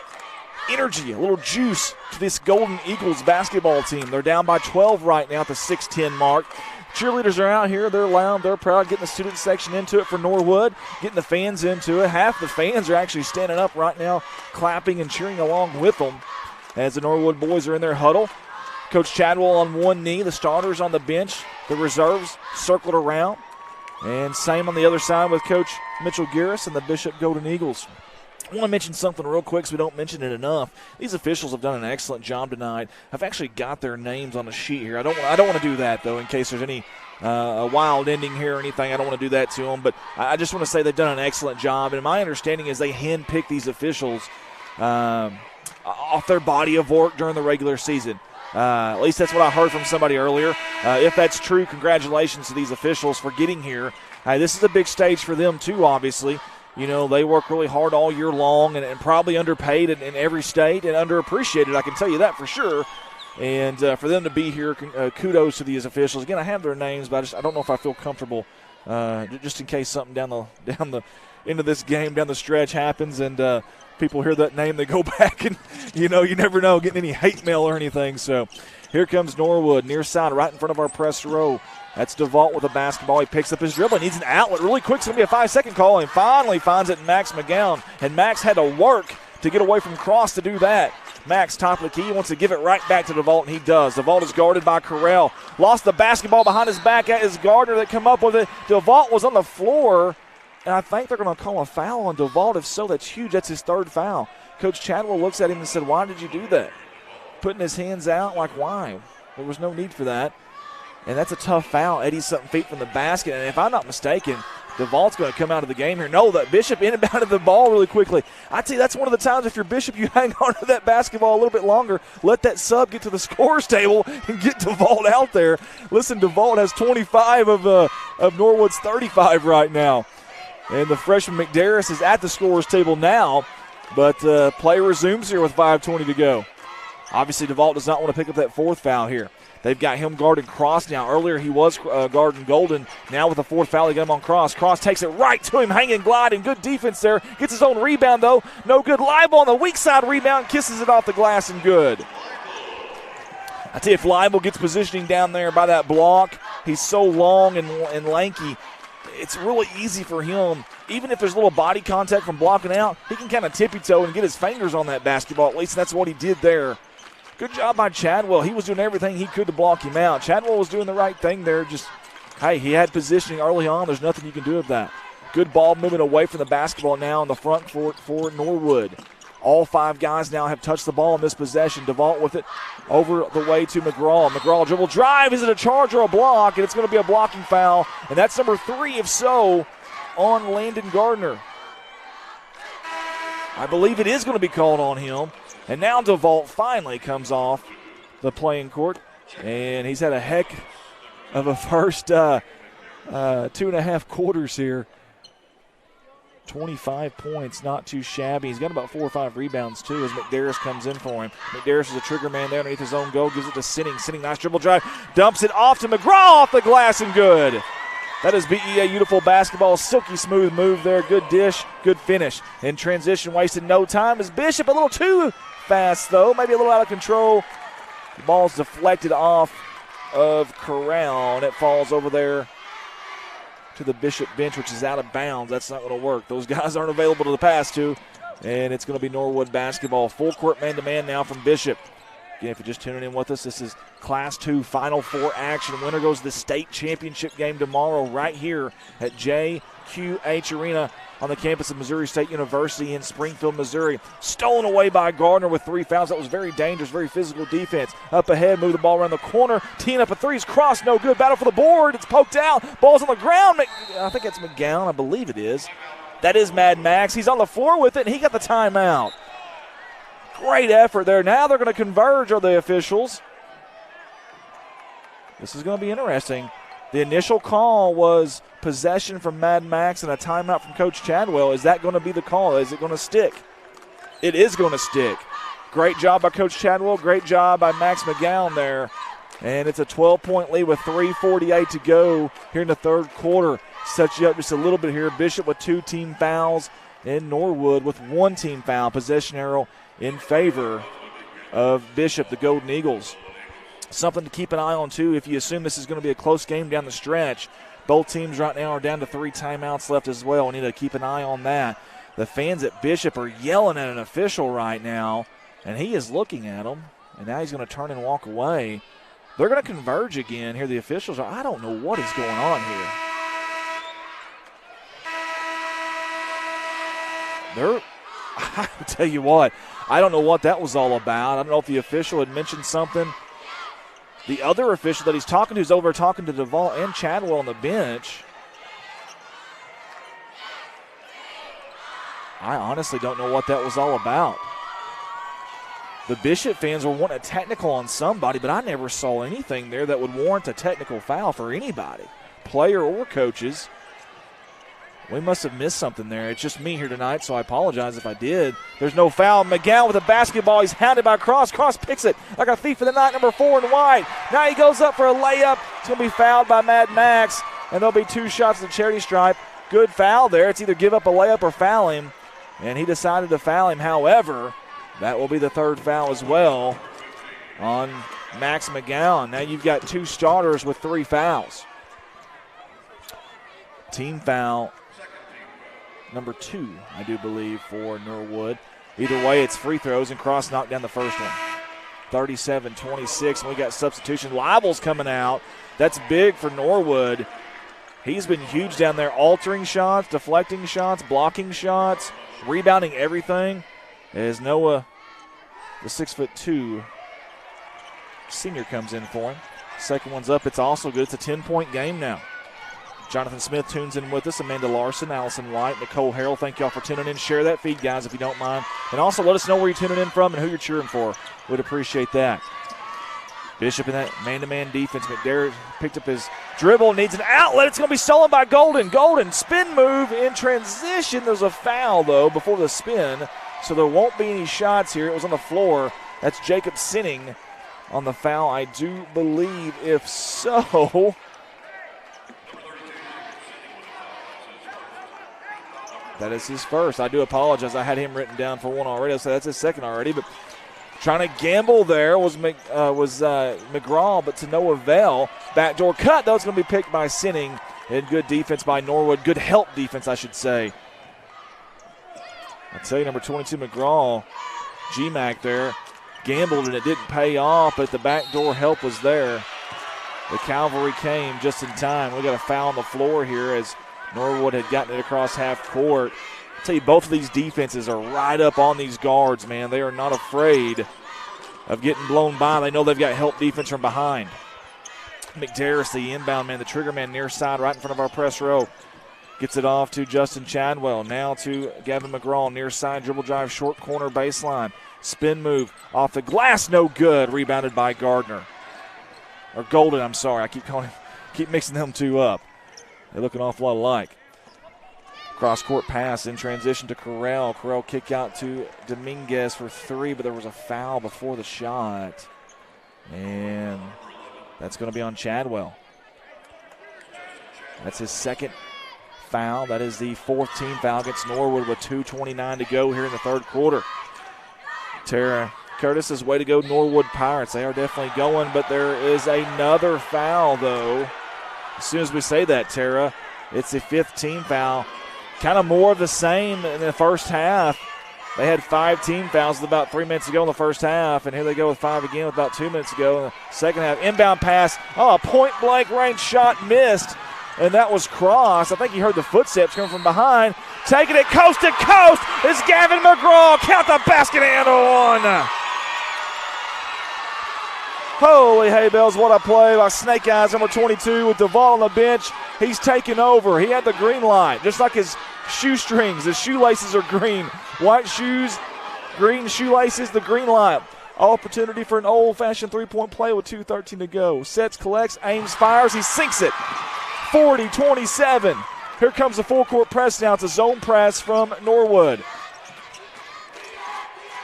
energy, a little juice to this Golden Eagles basketball team. They're down by 12 right now at the 6:10 mark. Cheerleaders are out here. They're loud. They're proud, getting the student section into it for Norwood, getting the fans into it. Half the fans are actually standing up right now, clapping and cheering along with them as the Norwood boys are in their huddle. Coach Chadwell on one knee, the starters on the bench, the reserves circled around. And same on the other side with Coach Mitchell Garris and the Bishop Golden Eagles. I want to mention something real quick so we don't mention it enough. These officials have done an excellent job tonight. I've actually got their names on the sheet here. I don't want to do that, though, in case there's any a wild ending here or anything. I don't want to do that to them. But I just want to say they've done an excellent job. And my understanding is they handpick these officials off their body of work during the regular season. At least that's what I heard from somebody earlier. If that's true, congratulations to these officials for getting here. This is a big stage for them, too, obviously. You know, they work really hard all year long and probably underpaid in every state and underappreciated, I can tell you that for sure. And for them to be here, kudos to these officials. Again, I have their names, but I don't know if I feel comfortable just in case something down the into this game, down the stretch happens and people hear that name, they go back and, you know, you never know, getting any hate mail or anything. So here comes Norwood, near side, right in front of our press row. That's DeVault with the basketball. He picks up his dribble. He needs an outlet really quick. It's going to be a 5-second call, and finally finds it in Max McGowan. And Max had to work to get away from Cross to do that. Max, top of the key, he wants to give it right back to DeVault, and he does. DeVault is guarded by Correll. Lost the basketball behind his back. At his Gardner that come up with it. DeVault was on the floor, and I think they're going to call a foul on DeVault. If so, that's huge. That's his third foul. Coach Chadwell looks at him and said, "Why did you do that?" Putting his hands out, like, why? There was no need for that. And that's a tough foul. 87 feet from the basket. And if I'm not mistaken, DeVault's going to come out of the game here. No, that Bishop inbounded the ball really quickly. I tell you, that's one of the times if you're Bishop, you hang on to that basketball a little bit longer. Let that sub get to the scorer's table and get DeVault out there. Listen, DeVault has 25 of Norwood's 35 right now. And the freshman McDarris is at the scorer's table now. But play resumes here with 5:20 to go. Obviously, DeVault does not want to pick up that fourth foul here. They've got him guarding Cross now. Earlier he was guarding Golden. Now with the fourth foul, they got him on Cross. Cross takes it right to him, hanging, gliding. Good defense there. Gets his own rebound, though. No good. Leibel on the weak side rebound. Kisses it off the glass and good. I tell you, if Leibel gets positioning down there by that block, he's so long and lanky. It's really easy for him. Even if there's a little body contact from blocking out, he can kind of tippy-toe and get his fingers on that basketball. At least that's what he did there. Good job by Chadwell. He was doing everything he could to block him out. Chadwell was doing the right thing there. Just, hey, he had positioning early on. There's nothing you can do with that. Good ball movement away from the basketball now in the front for Norwood. All five guys now have touched the ball in this possession. DeVault with it over the way to McGraw. McGraw dribble drive. Is it a charge or a block? And it's going to be a blocking foul. And that's number 3, if so, on Landon Gardner. I believe it is going to be called on him. And now DeVault finally comes off the playing court. And he's had a heck of a first 2.5 quarters here. 25 points, not too shabby. He's got about 4 or 5 rebounds, too, as McDarris comes in for him. McDarris is a trigger man there underneath his own goal. Gives it to Sinning. Sinning, nice dribble drive. Dumps it off to McGraw off the glass and good. That is BEA beautiful basketball. Silky smooth move there. Good dish, good finish. In transition, wasted no time as Bishop a little too fast, though. Maybe a little out of control. The ball's deflected off of Corral, and it falls over there to the Bishop bench, which is out of bounds. That's not going to work. Those guys aren't available to the pass to, and it's going to be Norwood basketball. Full court man-to-man now from Bishop. Again, if you're just tuning in with us, this is Class 2 Final Four action. Winner goes to the state championship game tomorrow right here at JQH Arena on the campus of Missouri State University in Springfield, Missouri. Stolen away by Gardner with 3 fouls. That was very dangerous, very physical defense. Up ahead, move the ball around the corner. Teeing up a 3's cross, no good. Battle for the board. It's poked out. Ball's on the ground. I think it's McGowan. I believe it is. That is Mad Max. He's on the floor with it, and he got the timeout. Great effort there. Now they're going to converge, are the officials. This is going to be interesting. The initial call was possession from Mad Max and a timeout from Coach Chadwell. Is that going to be the call? Is it going to stick? It is going to stick. Great job by Coach Chadwell. Great job by Max McGowan there. And it's a 12-point lead with 3:48 to go here in the third quarter. Sets you up just a little bit here. Bishop with 2 team fouls and Norwood with 1 team foul. Possession arrow in favor of Bishop, the Golden Eagles. Something to keep an eye on, too, if you assume this is going to be a close game down the stretch. Both teams right now are down to 3 timeouts left as well. We need to keep an eye on that. The fans at Bishop are yelling at an official right now, and he is looking at them, and now he's going to turn and walk away. They're going to converge again here. The officials are, I don't know what is going on here. I tell you what, I don't know what that was all about. I don't know if the official had mentioned something. The other official that he's talking to is over talking to Duvall and Chadwell on the bench. I honestly don't know what that was all about. The Bishop fans were wanting a technical on somebody, but I never saw anything there that would warrant a technical foul for anybody, player or coaches. We must have missed something there. It's just me here tonight, so I apologize if I did. There's no foul. McGowan with a basketball. He's hounded by Cross. Cross picks it like a thief in the night, number 4 and wide. Now he goes up for a layup. It's going to be fouled by Mad Max, and there'll be 2 shots at the charity stripe. Good foul there. It's either give up a layup or foul him, and he decided to foul him. However, that will be the 3rd foul as well on Max McGowan. Now you've got 2 starters with 3 fouls. Team foul number 2, I do believe, for Norwood. Either way, it's free throws, and Cross knocked down the first one. 37-26, and we got substitution. Libel's coming out. That's big for Norwood. He's been huge down there, altering shots, deflecting shots, blocking shots, rebounding everything. As Noah, the 6'2" senior, comes in for him. Second one's up. It's also good. It's a 10-point game now. Jonathan Smith tunes in with us. Amanda Larson, Allison White, Nicole Harrell. Thank y'all for tuning in. Share that feed, guys, if you don't mind. And also let us know where you're tuning in from and who you're cheering for. We'd appreciate that. Bishop in that man-to-man defense. McDermott picked up his dribble, needs an outlet. It's going to be stolen by Golden. Golden, spin move in transition. There's a foul, though, before the spin, so there won't be any shots here. It was on the floor. That's Jacob Sinning on the foul, I do believe. If so, that is his first. I do apologize. I had him written down for one already, so that's his second already. But trying to gamble there was McGraw, but to no avail. Backdoor cut, though, it's going to be picked by Sinning. And good defense by Norwood. Good help defense, I should say. I tell you, number 22, McGraw, G-Mac there, gambled and it didn't pay off, but the backdoor help was there. The cavalry came just in time. We got a foul on the floor here as Norwood had gotten it across half court. I'll tell you, both of these defenses are right up on these guards, man. They are not afraid of getting blown by. They know they've got help defense from behind. McDarris, the inbound man, the trigger man near side right in front of our press row. Gets it off to Justin Chadwell. Now to Gavin McGraw, near side, dribble drive, short corner baseline. Spin move off the glass, no good. Rebounded by Gardner. Or Golden, I'm sorry. I keep mixing them two up. They look an awful lot alike. Cross-court pass in transition to Corral. Corral kick out to Dominguez for 3, but there was a foul before the shot. And that's going to be on Chadwell. That's his second foul. That is the 4th team foul against Norwood with 2:29 to go here in the third quarter. Tara Curtis's way to go, Norwood Pirates. They are definitely going, but there is another foul, though. As soon as we say that, Tara, it's the 5th team foul. Kind of more of the same in the first half. They had 5 team fouls with about 3 minutes to go in the first half, and here they go with 5 again with about 2 minutes to go in the second half. Inbound pass. Oh, a point-blank range shot missed, and that was Cross. I think he heard the footsteps coming from behind. Taking it coast to coast is Gavin McGraw. Count the basket and one. Holy hay bells, what a play by Snake Eyes, number 22, with Duvall on the bench. He's taken over. He had the green light, just like his shoestrings. His shoelaces are green. White shoes, green shoelaces, the green light. Opportunity for an old-fashioned three-point play with 2:13 to go. Sets, collects, aims, fires. He sinks it. 40-27. Here comes the full-court press now. It's a zone press from Norwood.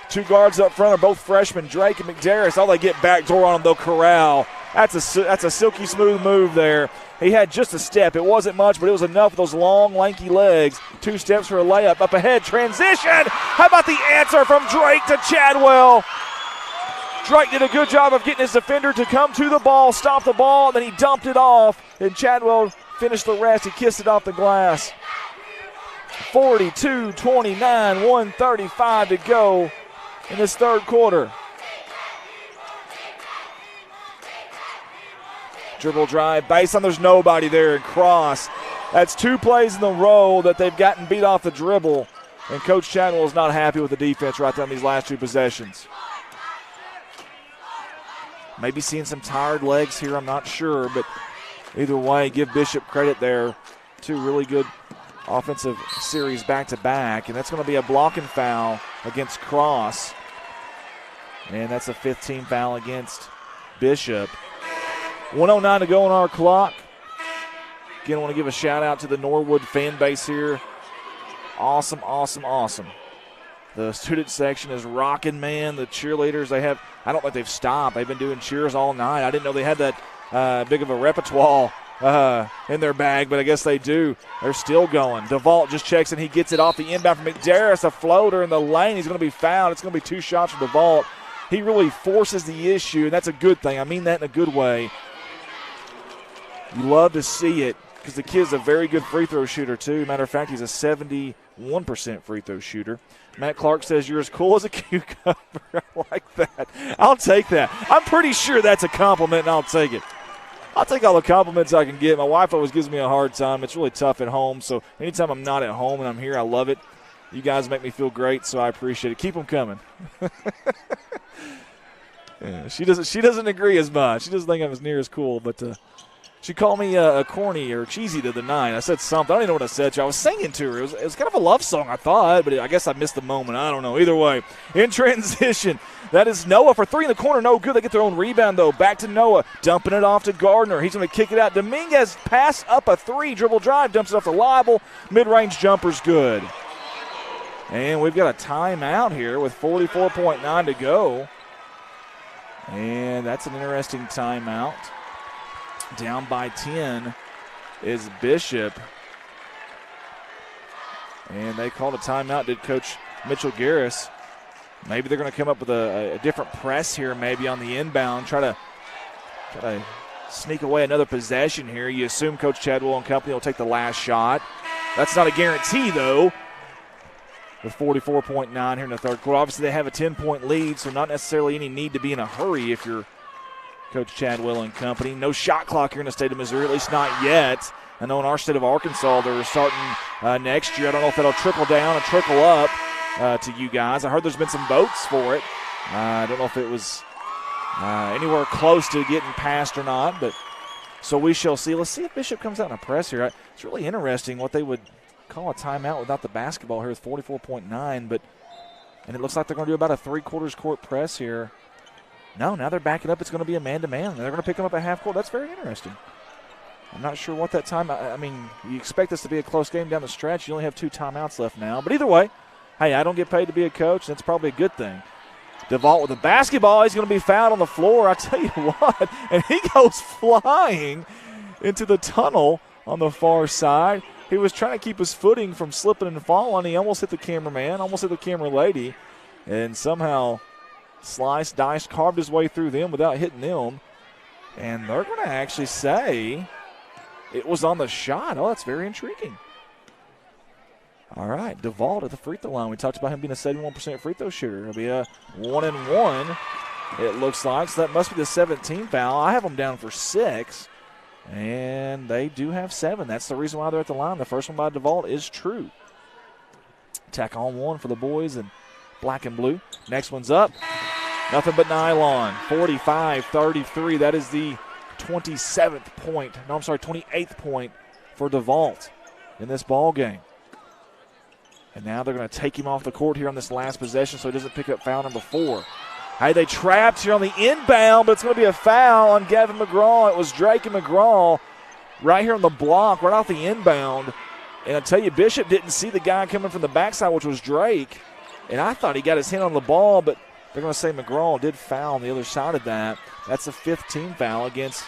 Two guards up front are both freshmen, Drake and McDarris. All they get backdoor on them, they'll corral. That's a silky smooth move there. He had just a step. It wasn't much, but it was enough with those long, lanky legs. 2 steps for a layup. Up ahead, transition. How about the answer from Drake to Chadwell? Drake did a good job of getting his defender to come to the ball, stop the ball, and then he dumped it off, and Chadwell finished the rest. He kissed it off the glass. 42-29, 1:35 to go in this third quarter. Dribble drive, baseline, there's nobody there, and cross. That's 2 plays in a row that they've gotten beat off the dribble, and Coach Chadwell is not happy with the defense right there on these last 2 possessions. Maybe seeing some tired legs here, I'm not sure, but either way, give Bishop credit there. 2 really good offensive series back-to-back, and that's going to be a blocking foul against Cross. And that's a 15 foul against Bishop. 1:09 to go on our clock. Again, I want to give a shout-out to the Norwood fan base here. Awesome, awesome, awesome. The student section is rocking, man. The cheerleaders, I don't think they've stopped. They've been doing cheers all night. I didn't know they had that big of a repertoire in their bag, but I guess they do. They're still going. DeVault just checks and he gets it off the inbound from McDarris. A floater in the lane. He's going to be fouled. It's going to be 2 shots from DeVault. He really forces the issue, and that's a good thing. I mean that in a good way. You love to see it because the kid's a very good free throw shooter, too. Matter of fact, he's a 71% free throw shooter. Matt Clark says, "You're as cool as a cucumber." I like that. I'll take that. I'm pretty sure that's a compliment, and I'll take it. I'll take all the compliments I can get. My wife always gives me a hard time. It's really tough at home, so anytime I'm not at home and I'm here, I love it. You guys make me feel great, so I appreciate it. Keep them coming. Yeah, she doesn't agree as much. She doesn't think I'm as near as cool, but she called me corny or cheesy the other night. I said something. I don't even know what I said to her. I was singing to her. It was kind of a love song, I thought, but I guess I missed the moment. I don't know. Either way, in transition, that is Noah for 3 in the corner. No good. They get their own rebound, though. Back to Noah, dumping it off to Gardner. He's going to kick it out. Dominguez pass up a 3, dribble drive, dumps it off to Leibel. Mid-range jumper's good. And we've got a timeout here with 44.9 to go. And that's an interesting timeout. Down by 10 is Bishop. And they called a timeout, did Coach Mitchell Garris. Maybe they're going to come up with a different press here, maybe on the inbound, try to sneak away another possession here. You assume Coach Chadwell and company will take the last shot. That's not a guarantee, though. With 44.9 here in the third quarter. Obviously, they have a 10-point lead, so not necessarily any need to be in a hurry if you're Coach Chadwell and company. No shot clock here in the state of Missouri, at least not yet. I know in our state of Arkansas they're starting next year. I don't know if that'll trickle down or trickle up to you guys. I heard there's been some votes for it. I don't know if it was anywhere close to getting passed or not, but so we shall see. Let's see if Bishop comes out in a press here. It's really interesting what they would call a timeout without the basketball here with 44.9, and it looks like they're going to do about a 3/4 court press here. No, now they're backing up. It's going to be a man-to-man. They're going to pick them up at half court. That's very interesting. I'm not sure what that time – I mean, you expect this to be a close game down the stretch. You only have 2 timeouts left now. But either way, hey, I don't get paid to be a coach. That's probably a good thing. DeVault with the basketball. He's going to be fouled on the floor. I tell you what. And he goes flying into the tunnel on the far side. He was trying to keep his footing from slipping and falling. He almost hit the cameraman, almost hit the camera lady, and somehow sliced, diced, carved his way through them without hitting them. And they're going to actually say it was on the shot. Oh, that's very intriguing. All right, DeVault at the free throw line. We talked about him being a 71% free throw shooter. It'll be a 1-and-1, it looks like. So that must be the 17th foul. I have them down for 6. And they do have 7. That's the reason why they're at the line. The first one by DeVault is true. Tack on 1 for the boys in black and blue. Next one's up. Nothing but nylon. 45-33. That is the 28th point for DeVault in this ball game. And now they're going to take him off the court here on this last possession so he doesn't pick up foul number 4. Hey, they trapped here on the inbound, but it's going to be a foul on Gavin McGraw. It was Drake and McGraw right here on the block, right off the inbound. And I tell you, Bishop didn't see the guy coming from the backside, which was Drake. And I thought he got his hand on the ball, but they're going to say McGraw did foul on the other side of that. That's a 15 foul against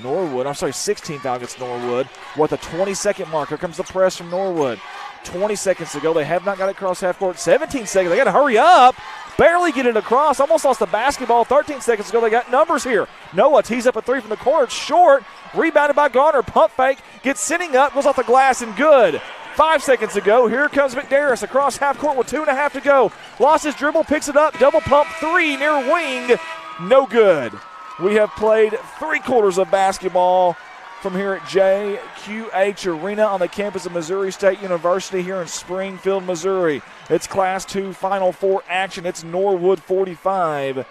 Norwood. I'm sorry, 16 foul against Norwood. We're at the 20-second mark. Here comes the press from Norwood. 20 seconds to go. They have not got it across half court. 17 seconds. They got to hurry up. Barely get it across. Almost lost the basketball. 13 seconds ago. They got numbers here. Noah tees up a three from the corner. It's short. Rebounded by Garner. Pump fake. Gets sitting up. Goes off the glass and good. 5 seconds ago. Here comes McDarris across half court with 2.5 to go. Lost his dribble. Picks it up. Double pump three near wing. No good. We have played 3 quarters of basketball from here at JQH Arena on the campus of Missouri State University here in Springfield, Missouri. It's Class 2 Final Four action. It's Norwood 45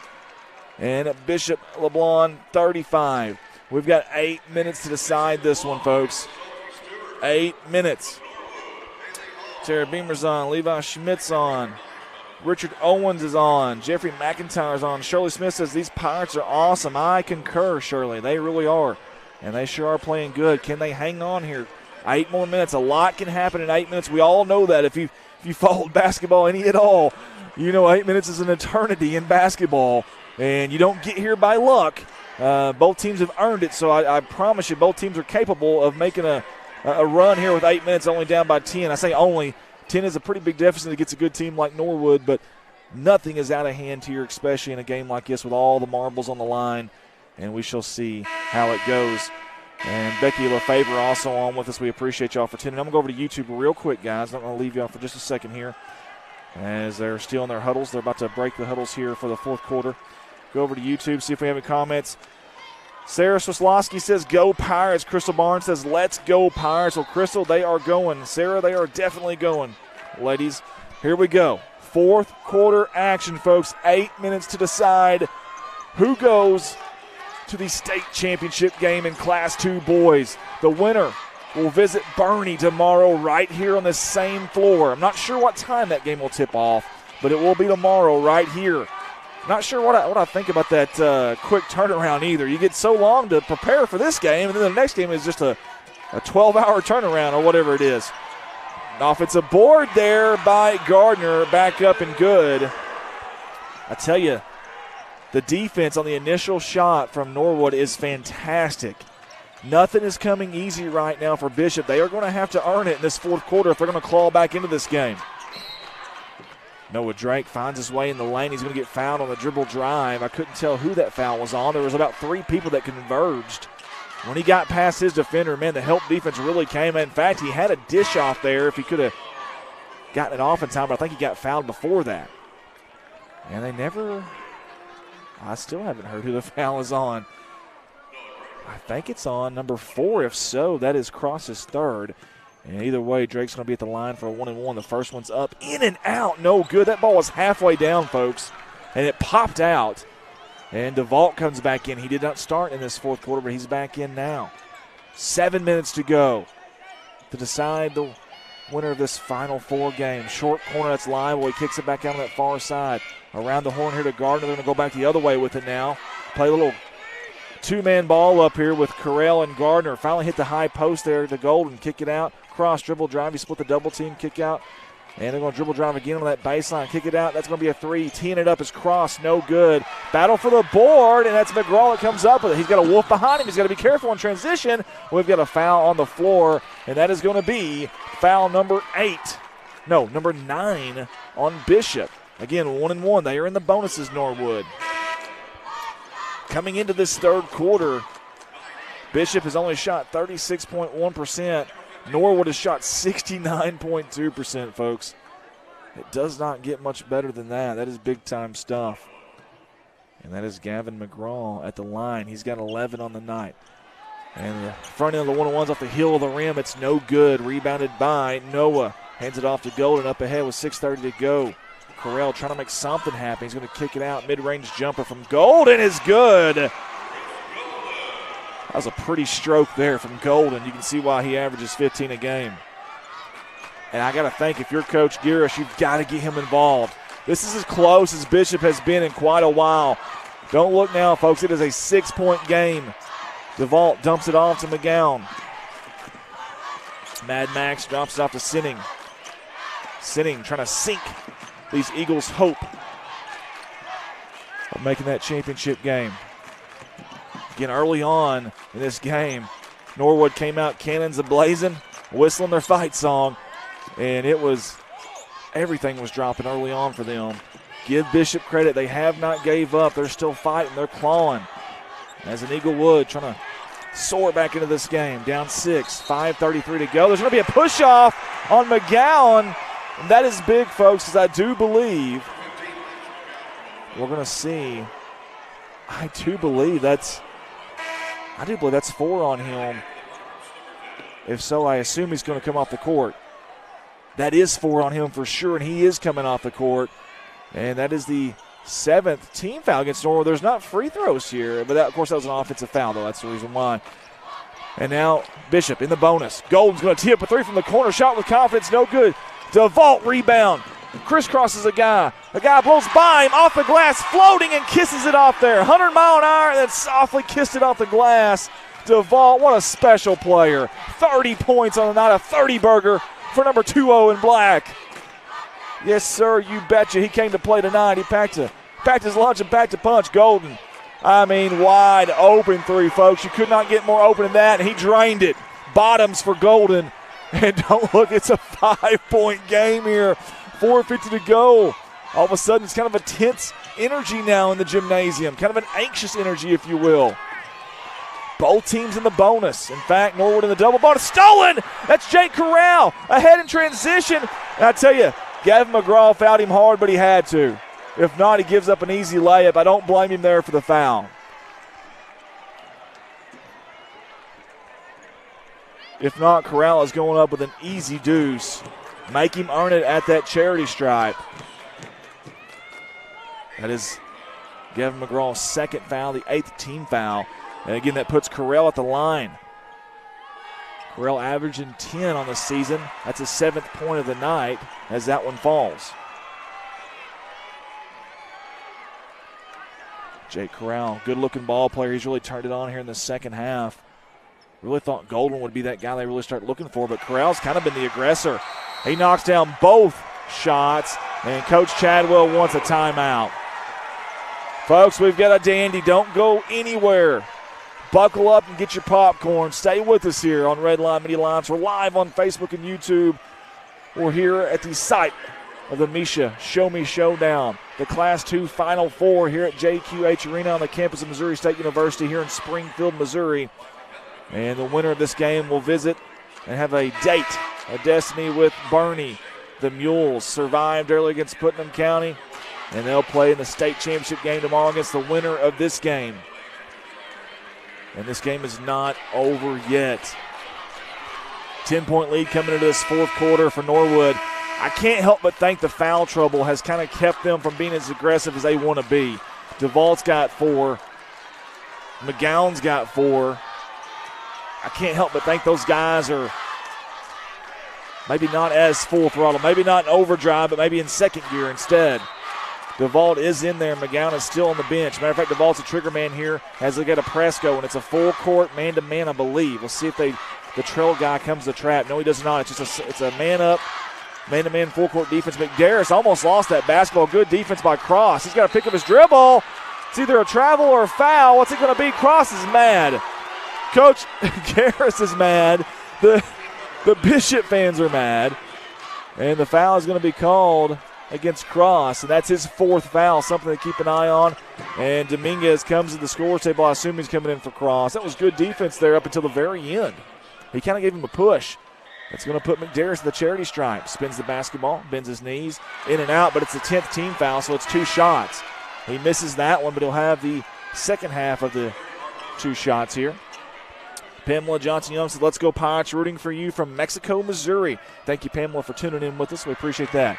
and Bishop LeBlond 35. We've got 8 minutes to decide this one, folks. 8 minutes. Tara Beamer's on. Levi Schmidt's on. Richard Owens is on. Jeffrey McIntyre's on. Shirley Smith says these Pirates are awesome. I concur, Shirley. They really are. And they sure are playing good. Can they hang on here? 8 more minutes. A lot can happen in 8 minutes. We all know that. If you followed basketball any at all, you know 8 minutes is an eternity in basketball. And you don't get here by luck. Both teams have earned it, so I promise you both teams are capable of making a run here with 8 minutes, only down by 10. I say only. 10 is a pretty big deficit against a good team like Norwood, but nothing is out of hand here, especially in a game like this with all the marbles on the line. And we shall see how it goes. And Becky LaFavor also on with us. We appreciate y'all for tuning in. I'm going to go over to YouTube real quick, guys. I'm going to leave y'all for just a second here as they're still in their huddles. They're about to break the huddles here for the fourth quarter. Go over to YouTube, see if we have any comments. Sarah Swislowski says, go Pirates. Crystal Barnes says, let's go Pirates. Well, Crystal, they are going. Sarah, they are definitely going. Ladies, here we go. Fourth quarter action, folks. 8 minutes to decide who goes to the state championship game in Class 2 boys. The winner will visit Bernie tomorrow right here on this same floor. I'm not sure what time that game will tip off, but it will be tomorrow right here. Not sure what I think about that quick turnaround either. You get so long to prepare for this game, and then the next game is just a 12-hour turnaround or whatever it is. An offensive board there by Gardner, back up and good. I tell you, the defense on the initial shot from Norwood is fantastic. Nothing is coming easy right now for Bishop. They are going to have to earn it in this fourth quarter if they're going to claw back into this game. Noah Drake finds his way in the lane. He's going to get fouled on the dribble drive. I couldn't tell who that foul was on. There was about 3 people that converged. When he got past his defender, man, the help defense really came. In fact, he had a dish off there if he could have gotten it off in time, but I think he got fouled before that. And they never – I still haven't heard who the foul is on. I think it's on number 4. If so, that is Cross's third. And either way, Drake's going to be at the line for a 1-and-1. The first one's up, in and out, no good. That ball was halfway down, folks, and it popped out. And DeVault comes back in. He did not start in this fourth quarter, but he's back in now. 7 minutes to go to decide the winner of this Final Four game. Short corner, that's Liable. He kicks it back out on that far side. Around the horn here to Gardner. They're going to go back the other way with it now. Play a little two-man ball up here with Carell and Gardner. Finally hit the high post there to Golden. Kick it out. Cross dribble drive. He split the double team. Kick out. And they're going to dribble drive again on that baseline. Kick it out. That's going to be a 3. Teeing it up is Cross. No good. Battle for the board, and that's McGraw that comes up with it. He's got a wolf behind him. He's got to be careful in transition. We've got a foul on the floor, and that is going to be foul number 8. No, number 9 on Bishop. Again, 1-and-1. They are in the bonuses, Norwood. Coming into this third quarter, Bishop has only shot 36.1%. Norwood has shot 69.2%, folks. It does not get much better than that. That is big-time stuff. And that is Gavin McGraw at the line. He's got 11 on the night. And the front end of the 1-on-1's off the heel of the rim. It's no good. Rebounded by Noah. Hands it off to Golden up ahead with 6:30 to go. Carell trying to make something happen. He's going to kick it out. Mid-range jumper from Golden is good. That was a pretty stroke there from Golden. You can see why he averages 15 a game. And I got to think, if you're Coach Girish, you've got to get him involved. This is as close as Bishop has been in quite a while. Don't look now, folks. It is a 6-point game. DeVault dumps it off to McGowan. Mad Max drops it off to Sinning. Sinning trying to sink these Eagles' hope of making that championship game. Again, early on in this game, Norwood came out cannons a-blazing, whistling their fight song, and everything was dropping early on for them. Give Bishop credit. They have not gave up. They're still fighting. They're clawing. As an Eagle Wood trying to soar back into this game. Down 6, 5:33 to go. There's going to be a push-off on McGowan. And that is big, folks, because I do believe we're going to see. I do believe that's 4 on him. If so, I assume he's going to come off the court. That is 4 on him for sure, and he is coming off the court. And that is the 7th team foul against Norwood. There's not free throws here, but of course that was an offensive foul, though. That's the reason why. And now Bishop in the bonus. Golden's going to tee up a 3 from the corner. Shot with confidence, no good. DeVault rebound. Crisscrosses a guy. A guy blows by him off the glass, floating and kisses it off there. 100-mile-an-hour, and then softly kissed it off the glass. DeVault, what a special player. 30 points on the night, a 30-burger for number 2-0 in black. Yes, sir, you betcha. He came to play tonight. He packed his lunch and packed a punch. Golden, wide open 3, folks. You could not get more open than that, and he drained it. Bottoms for Golden. And don't look, it's a 5-point game here. 4:50 to go. All of a sudden, it's kind of a tense energy now in the gymnasium. Kind of an anxious energy, if you will. Both teams in the bonus. In fact, Norwood in the double bonus. Stolen! That's Jake Corral ahead in transition. And I tell you, Gavin McGraw fouled him hard, but he had to. If not, he gives up an easy layup. I don't blame him there for the foul. If not, Corral is going up with an easy deuce. Make him earn it at that charity stripe. That is Gavin McGraw's 2nd foul, the 8th team foul. And again, that puts Corral at the line. Corral averaging 10 on the season. That's his 7th point of the night as that one falls. Jake Corral, good-looking ball player. He's really turned it on here in the second half. Really thought Golden would be that guy they really start looking for, but Corral's kind of been the aggressor. He knocks down both shots, and Coach Chadwell wants a timeout. Folks, we've got a dandy. Don't go anywhere. Buckle up and get your popcorn. Stay with us here on Red Line Media Lines. We're live on Facebook and YouTube. We're here at the site of the Misha Show Me Showdown, the Class 2 Final Four here at JQH Arena on the campus of Missouri State University here in Springfield, Missouri. And the winner of this game will visit and have a date, a destiny with Bernie. The Mules survived early against Putnam County, and they'll play in the state championship game tomorrow against the winner of this game. And this game is not over yet. 10-point lead coming into this 4th quarter for Norwood. I can't help but think the foul trouble has kind of kept them from being as aggressive as they want to be. DeVault's got 4. McGowan's got 4. I can't help but think those guys are maybe not as full throttle, maybe not in overdrive, but maybe in second gear instead. DeVault is in there. McGowan is still on the bench. Matter of fact, DeVault's a trigger man here as they get a press going. It's a full court man-to-man, I believe. We'll see if the trail guy comes to trap. No, he does not. It's a man-up, man-to-man full court defense. McDarris almost lost that basketball. Good defense by Cross. He's got to pick up his dribble. It's either a travel or a foul. What's it going to be? Cross is mad. Coach Garris is mad. The Bishop fans are mad. And the foul is going to be called against Cross. And that's his 4th foul, something to keep an eye on. And Dominguez comes to the scores table. I assume he's coming in for Cross. That was good defense there up until the very end. He kind of gave him a push. That's going to put McDarris in the charity stripe. Spins the basketball, bends his knees, in and out, but it's the 10th team foul, so it's 2 shots. He misses that one, but he'll have the second half of the 2 shots here. Pamela Johnson-Young said, "Let's go Pirates, rooting for you from Mexico, Missouri." Thank you, Pamela, for tuning in with us. We appreciate that.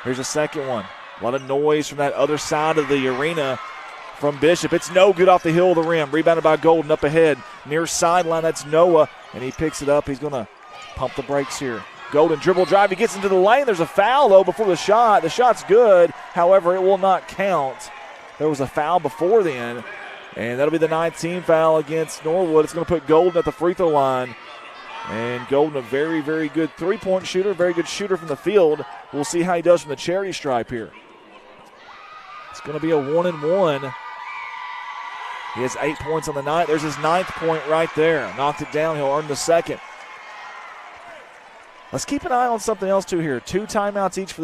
Here's a second one. A lot of noise from that other side of the arena from Bishop. It's no good off the heel of the rim. Rebounded by Golden up ahead. Near sideline, that's Noah, and he picks it up. He's going to pump the brakes here. Golden dribble drive. He gets into the lane. There's a foul, though, before the shot. The shot's good. However, it will not count. There was a foul before then, and that'll be the 9th team foul against Norwood. It's going to put Golden at the free throw line. And Golden, a very, very good three-point shooter, very good shooter from the field. We'll see how he does from the charity stripe here. It's going to be a 1-and-1. He has 8 points on the night. There's his 9th point right there. Knocked it down. He'll earn the 2nd. Let's keep an eye on something else, too, here. 2 timeouts each for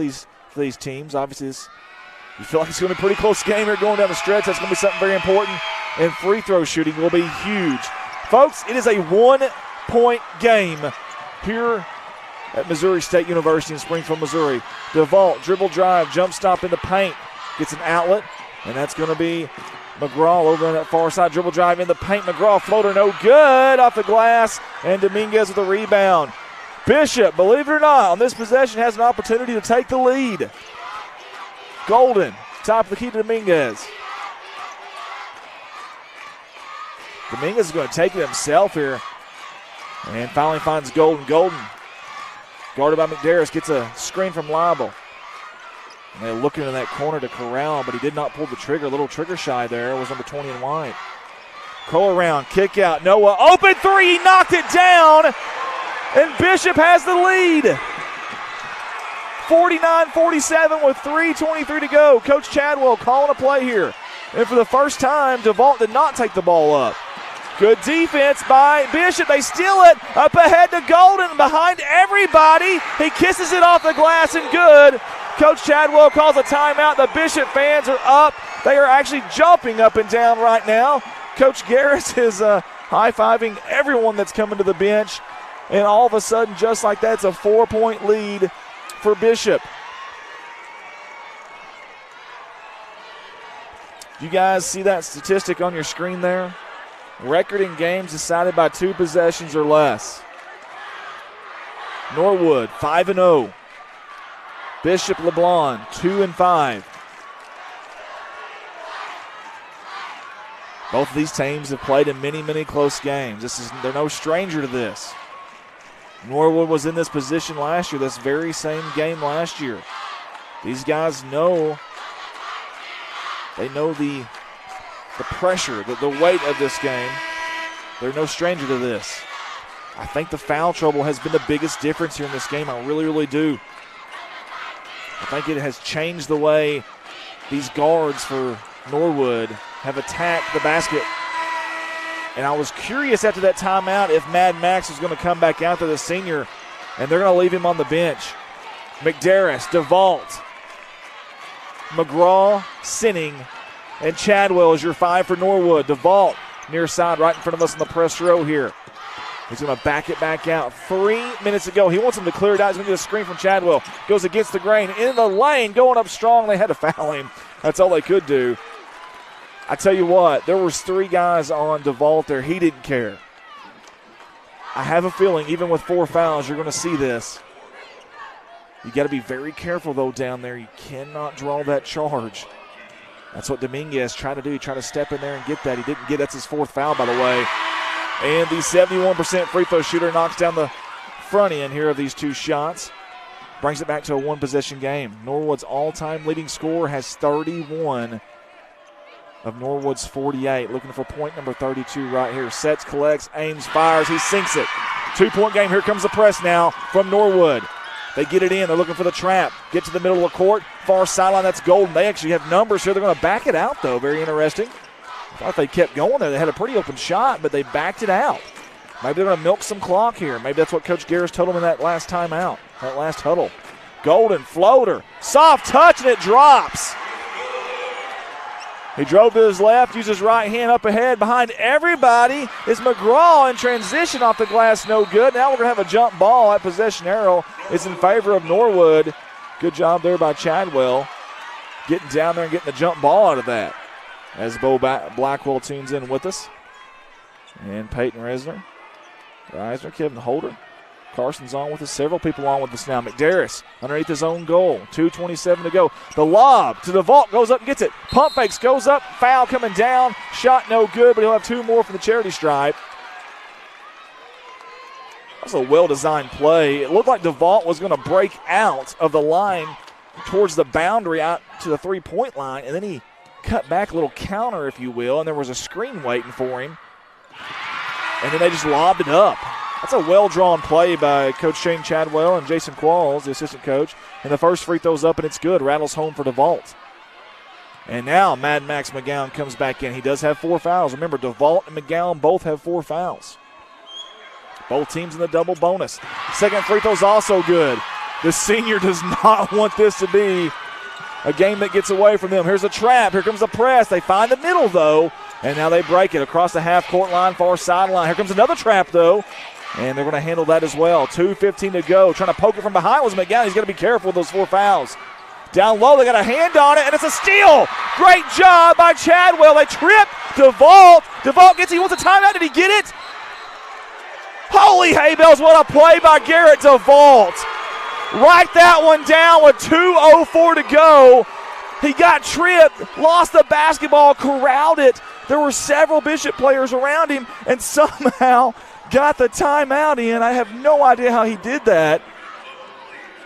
these teams. Obviously, you feel like it's going to be a pretty close game here going down the stretch. That's going to be something very important. And free throw shooting will be huge. Folks, it is a 1-point game here at Missouri State University in Springfield, Missouri. DeVault, dribble drive, jump stop in the paint. Gets an outlet, and that's going to be McGraw over on that far side. Dribble drive in the paint. McGraw floater no good off the glass, and Dominguez with a rebound. Bishop, believe it or not, on this possession has an opportunity to take the lead. Golden, top of the key to Dominguez. Dominguez is going to take it himself here. And finally finds Golden. Golden, guarded by McDarris, gets a screen from Liable. And they're looking in that corner to corral, but he did not pull the trigger. A little trigger shy there. It was number 20 in white. Go around, kick out. Noah, open three. He knocked it down. And Bishop has the lead. 49-47 with 3:23 to go. Coach Chadwell calling a play here. And for the first time, DeVault did not take the ball up. Good defense by Bishop. They steal it. Up ahead to Golden. Behind everybody. He kisses it off the glass and good. Coach Chadwell calls a timeout. The Bishop fans are up. They are actually jumping up and down right now. Coach Garris is high-fiving everyone that's coming to the bench. And all of a sudden, just like that, it's a 4-point lead for Bishop. You guys see that statistic on your screen there? Record in games decided by 2 possessions or less. Norwood, 5-0. Bishop LeBlond, 2-5. Both of these teams have played in many, many close games. They're no stranger to this. Norwood was in this position last year, this very same game last year. These guys know, they know the pressure, the weight of this game. They're no stranger to this. I think the foul trouble has been the biggest difference here in this game. I really, really do. I think it has changed the way these guards for Norwood have attacked the basket. And I was curious after that timeout if Mad Max was going to come back out there, the senior, and they're going to leave him on the bench. McDarris, DeVault, McGraw, Sinning, and Chadwell is your 5 for Norwood. DeVault near side right in front of us in the press row here. He's going to back it back out. 3 minutes to go. He wants him to clear it out. He's going to get a screen from Chadwell. Goes against the grain. In the lane, going up strong. They had to foul him. That's all they could do. I tell you what, there was 3 guys on DeVault there. He didn't care. I have a feeling even with 4 fouls, you're going to see this. You got to be very careful, though, down there. You cannot draw that charge. That's what Dominguez tried to do. He tried to step in there and get that. He didn't get. That's his 4th foul, by the way. And the 71% free throw shooter knocks down the front end here of these 2 shots. Brings it back to a 1-possession game. Norwood's all-time leading scorer has 31 of Norwood's 48. Looking for point number 32 right here. Sets, collects, aims, fires. He sinks it. 2-point game. Here comes the press now from Norwood. They get it in. They're looking for the trap. Get to the middle of the court. Far sideline. That's Golden. They actually have numbers here. They're going to back it out, though. Very interesting. I thought they kept going there. They had a pretty open shot, but they backed it out. Maybe they're going to milk some clock here. Maybe that's what Coach Garris told them in that last timeout, that last huddle. Golden floater. Soft touch, and it drops. He drove to his left, used his right hand up ahead. Behind everybody is McGraw in transition off the glass, no good. Now we're going to have a jump ball. That possession arrow is in favor of Norwood. Good job there by Chadwell, getting down there and getting the jump ball out of that. As Bo Blackwell tunes in with us. And Peyton Reisner, Kevin Holder. Carson's on with us. Several people on with us now. McDarris underneath his own goal. 2:27 to go. The lob to DeVault. Goes up and gets it. Pump fakes. Goes up. Foul coming down. Shot no good, but he'll have 2 more from the charity stripe. was a well-designed play. It looked like DeVault was going to break out of the line towards the boundary out to the three-point line, and then he cut back a little counter, if you will, and there was a screen waiting for him. And then they just lobbed it up. That's a well-drawn play by Coach Shane Chadwell and Jason Qualls, the assistant coach. And the first free throw's up, and it's good. Rattles home for DeVault. And now Mad Max McGowan comes back in. He does have 4 fouls. Remember, DeVault and McGowan both have 4 fouls. Both teams in the double bonus. Second free throw's also good. The senior does not want this to be a game that gets away from them. Here's a trap. Here comes the press. They find the middle, though, and now they break it across the half-court line, far sideline. Here comes another trap, though, and they're going to handle that as well. 2:15 to go. Trying to poke it from behind was McGowan. He's got to be careful with those 4 fouls. Down low, they got a hand on it, and it's a steal. Great job by Chadwell. They trip DeVault. DeVault gets it. He wants a timeout. Did he get it? Holy hay bells, what a play by Garrett DeVault. Write that one down with 2:04 to go. He got tripped, lost the basketball, corralled it. There were several Bishop players around him and somehow got the timeout in. I have no idea how he did that.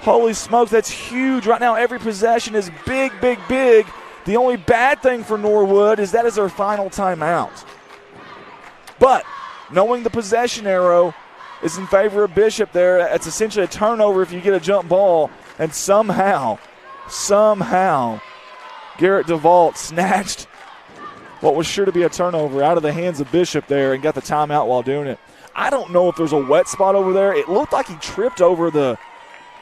Holy smokes, that's huge. Right now every possession is big, big, big. The only bad thing for Norwood is that is their final timeout. But knowing the possession arrow is in favor of Bishop there, it's essentially a turnover if you get a jump ball. And somehow, Garrett DeVault snatched what was sure to be a turnover out of the hands of Bishop there and got the timeout while doing it. I don't know if there's a wet spot over there. It looked like he tripped over the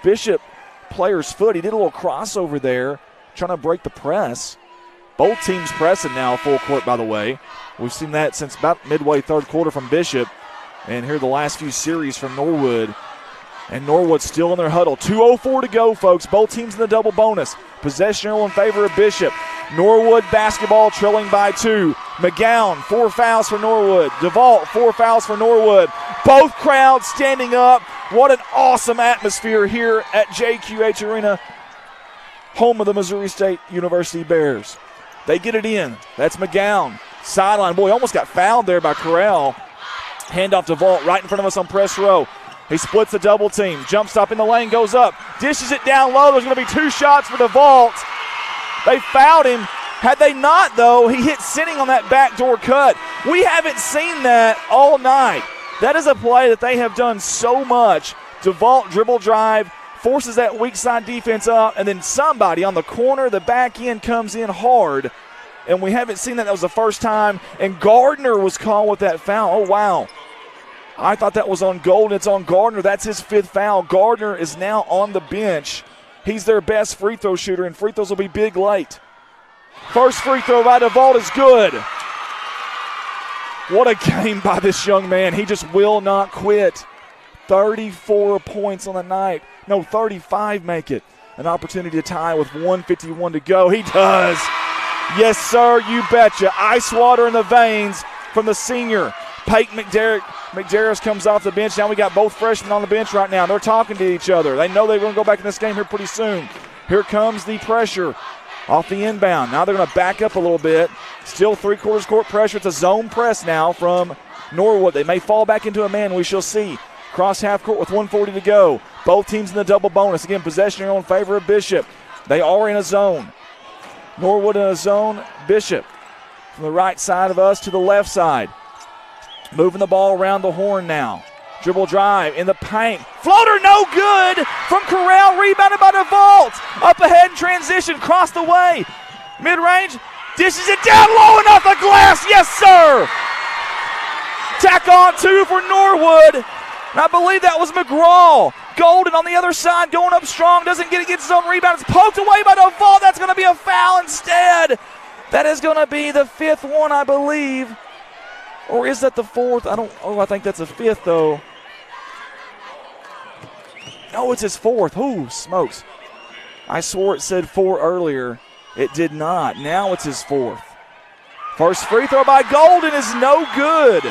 Bishop player's foot. He did a little crossover there, trying to break the press. Both teams pressing now full court, by the way. We've seen that since about midway third quarter from Bishop. And here are the last few series from Norwood. And Norwood still in their huddle. 2:04 to go, folks. Both teams in the double bonus. Possession arrow in favor of Bishop. Norwood basketball trailing by 2. McGowan, 4 fouls for Norwood. DeVault, 4 fouls for Norwood. Both crowds standing up. What an awesome atmosphere here at JQH Arena, home of the Missouri State University Bears. They get it in. That's McGowan. Sideline. Boy, almost got fouled there by Corral. Handoff to DeVault right in front of us on press row. He splits the double team. Jump stop in the lane, goes up. Dishes it down low. There's going to be 2 shots for DeVault. They fouled him. Had they not, though, he hit sitting on that backdoor cut. We haven't seen that all night. That is a play that they have done so much. DeVault dribble drive, forces that weak side defense up, and then somebody on the corner, the back end comes in hard. And we haven't seen that. That was the first time. And Gardner was called with that foul. Oh, wow. I thought that was on Golden. It's on Gardner. That's his 5th foul. Gardner is now on the bench. He's their best free throw shooter, and free throws will be big late. First free throw by DeVault is good. What a game by this young man. He just will not quit. 34 points on the night. No, 35 make it. An opportunity to tie with 1:51 to go. He does. Yes, sir, you betcha. Ice water in the veins from the senior. Peyton McDarris comes off the bench. Now we got both freshmen on the bench right now. They're talking to each other. They know they're going to go back in this game here pretty soon. Here comes the pressure off the inbound. Now they're going to back up a little bit. Still 3/4 court pressure. It's a zone press now from Norwood. They may fall back into a man. We shall see. Cross half court with 1:40 to go. Both teams in the double bonus. Again, possession in favor of Bishop. They are in a zone. Norwood in a zone. Bishop from the right side of us to the left side. Moving the ball around the horn now. Dribble drive in the paint. Floater no good from Corral. Rebounded by DeVault. Up ahead in transition. Crossed the way. Mid-range. Dishes it down low and off the glass. Yes, sir. Tack on 2 for Norwood. And I believe that was McGraw. Golden on the other side going up strong. Doesn't get it. Gets his own rebound. It's poked away by DeVault. That's going to be a foul instead. That is going to be the 5th one, I believe. Or is that the 4th? I think that's a 5th, though. No, it's his 4th. Ooh, smokes. I swore it said 4 earlier. It did not. Now it's his 4th. First free throw by Golden is no good.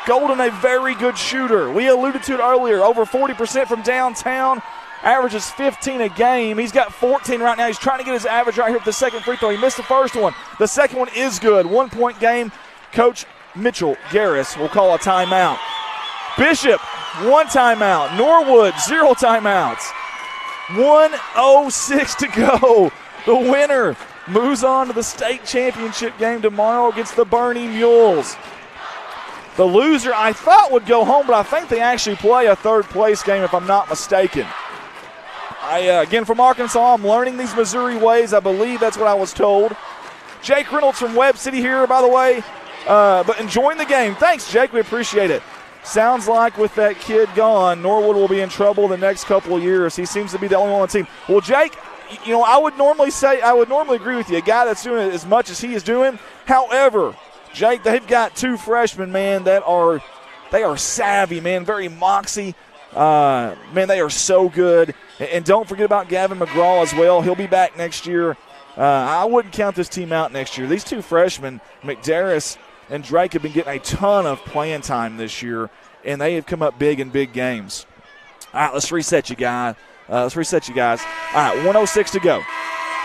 Golden, a very good shooter. We alluded to it earlier. Over 40% from downtown. Averages 15 a game. He's got 14 right now. He's trying to get his average right here with the second free throw. He missed the first one. The second one is good. 1-point game. Coach Mitchell Garris will call a timeout. Bishop 1 timeout. Norwood, 0 timeouts. 1:06 to go. The winner moves on to the state championship game tomorrow against the Bernie Mules. The loser, I thought, would go home, but I think they actually play a third-place game if I'm not mistaken. Again, from Arkansas, I'm learning these Missouri ways. I believe that's what I was told. Jake Reynolds from Webb City here, by the way, but enjoying the game. Thanks, Jake. We appreciate it. Sounds like with that kid gone, Norwood will be in trouble the next couple of years. He seems to be the only one on the team. Well, Jake, I would normally agree with you, a guy that's doing as much as he is doing. However, Jake, they've got 2 freshmen, man, they are savvy, man, very moxie. Man, they are so good. And don't forget about Gavin McGraw as well. He'll be back next year. I wouldn't count this team out next year. These 2 freshmen, McDarris and Drake, have been getting a ton of playing time this year, and they have come up big in big games. All right, let's reset you guys. All right, 1:06 to go.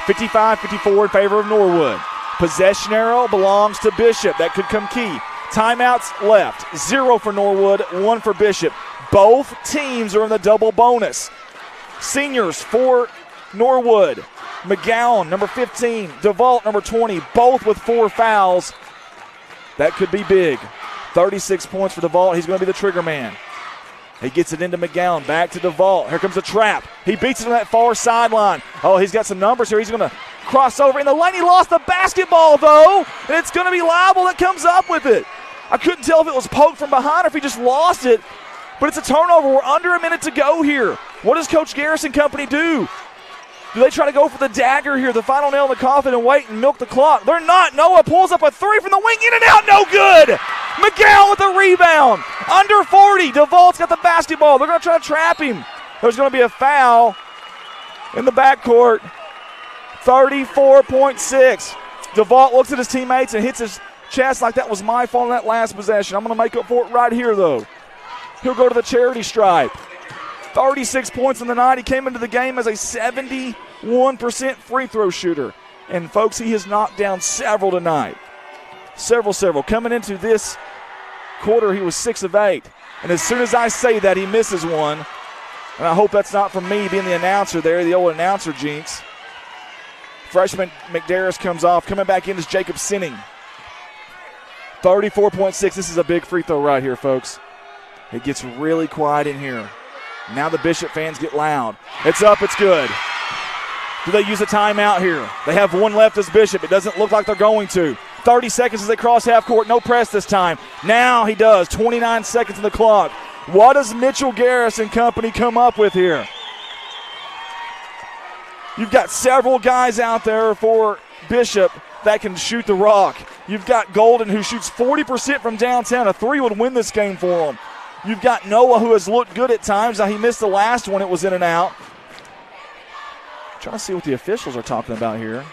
55-54 in favor of Norwood. Possession arrow belongs to Bishop. That could come key. Timeouts left. 0 for Norwood, 1 for Bishop. Both teams are in the double bonus. Seniors for Norwood. McGowan, number 15. DeVault, number 20. Both with 4 fouls. That could be big. 36 points for DeVault. He's going to be the trigger man. He gets it into McGowan. Back to DeVault. Here comes a trap. He beats it on that far sideline. Oh, he's got some numbers here. He's going to cross over in the lane. He lost the basketball, though, and it's going to be liable that comes up with it. I couldn't tell if it was poked from behind or if he just lost it, but it's a turnover. We're under a minute to go here. What does Coach Garrison Company do? Do they try to go for the dagger here, the final nail in the coffin, and wait and milk the clock? They're not. Noah pulls up a 3 from the wing, in and out, no good. McGowan with the rebound. Under 40. DeVault's got the basketball. They're going to try to trap him. There's going to be a foul in the backcourt. 34.6. DeVault looks at his teammates and hits his chest like that was my fault in that last possession. I'm going to make up for it right here, though. He'll go to the charity stripe. 36 points in the night. He came into the game as a 71% free throw shooter. And, folks, he has knocked down several tonight. Several. Coming into this quarter, he was 6 of 8. And as soon as I say that, he misses one. And I hope that's not from me being the announcer there, the old announcer jinx. Freshman McDarris comes off. Coming back in is Jacob Sinning. 34.6. This is a big free throw right here, folks. It gets really quiet in here. Now the Bishop fans get loud. It's up, it's good. Do they use a timeout here? They have 1 left as Bishop. It doesn't look like they're going to. 30 seconds as they cross half court. No press this time. Now he does. 29 seconds on the clock. What does Mitchell Garrison Company come up with here? You've got several guys out there for Bishop that can shoot the rock. You've got Golden, who shoots 40% from downtown. A 3 would win this game for him. You've got Noah, who has looked good at times. Now, he missed the last one. It was in and out. I'm trying to see what the officials are talking about here.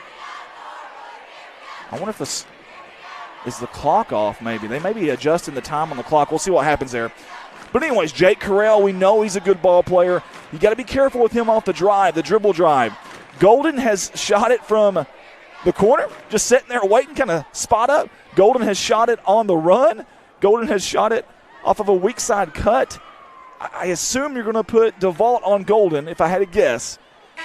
I wonder if this is the clock off maybe. They may be adjusting the time on the clock. We'll see what happens there. But anyways, Jake Carell, we know he's a good ball player. You got to be careful with him off the drive, the dribble drive. Golden has shot it from the corner, just sitting there waiting, kind of spot up. Golden has shot it on the run. Golden has shot it off of a weak side cut. I assume you're going to put DeVault on Golden, if I had to guess.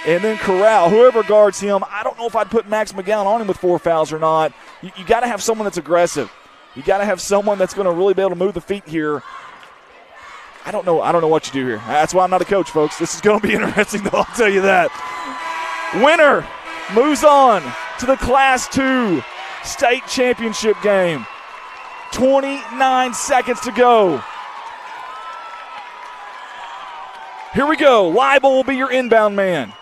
And then Corral, whoever guards him, I don't know if I'd put Max McGowan on him with 4 fouls or not. You got to have someone that's aggressive. You got to have someone that's going to really be able to move the feet here. I don't know what you do here. That's why I'm not a coach, folks. This is going to be interesting, though, I'll tell you that. Winner moves on to the Class 2 state championship game. 29 seconds to go. Here we go. Leibel will be your inbound man.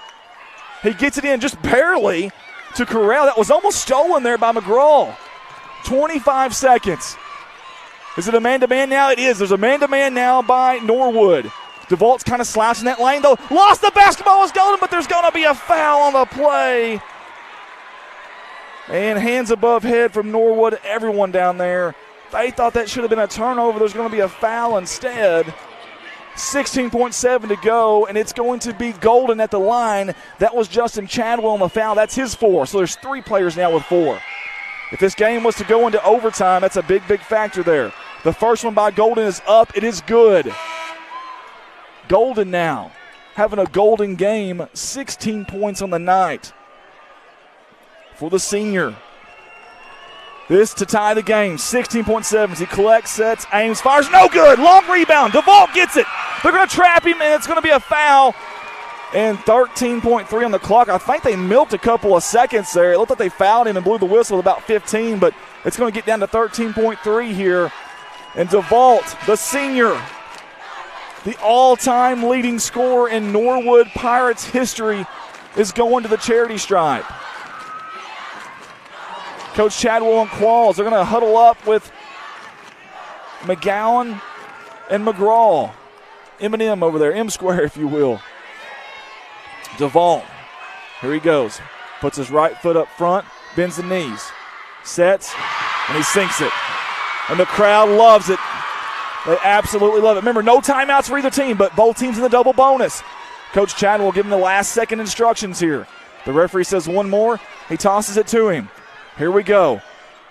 He gets it in just barely to Corral. That was almost stolen there by McGraw. 25 seconds. Is it a man-to-man now? It is. There's a man-to-man now by Norwood. DeVault's kind of slouching that lane, though. Lost the basketball. It's Golden, but there's going to be a foul on the play. And hands above head from Norwood. Everyone down there. They thought that should have been a turnover. There's going to be a foul instead. 16.7 to go, and it's going to be Golden at the line. That was Justin Chadwell on the foul. That's his 4. So there's 3 players now with 4. If this game was to go into overtime, that's a big, big factor there. The first one by Golden is up. It is good. Golden now having a golden game, 16 points on the night for the senior. This to tie the game, 16.7. He collects, sets, aims, fires, no good. Long rebound. DeVault gets it. They're going to trap him, and it's going to be a foul. And 13.3 on the clock. I think they milked a couple of seconds there. It looked like they fouled him and blew the whistle at about 15, but it's going to get down to 13.3 here. And DeVault, the senior, the all-time leading scorer in Norwood Pirates history, is going to the charity stripe. Coach Chadwell and Qualls are going to huddle up with McGowan and McGraw. M&M over there, M square if you will. DeVault, here he goes. Puts his right foot up front, bends the knees, sets, and he sinks it. And the crowd loves it. They absolutely love it. Remember, no timeouts for either team, but both teams in the double bonus. Coach Chadwell will give him the last second instructions here. The referee says one more. He tosses it to him. Here we go.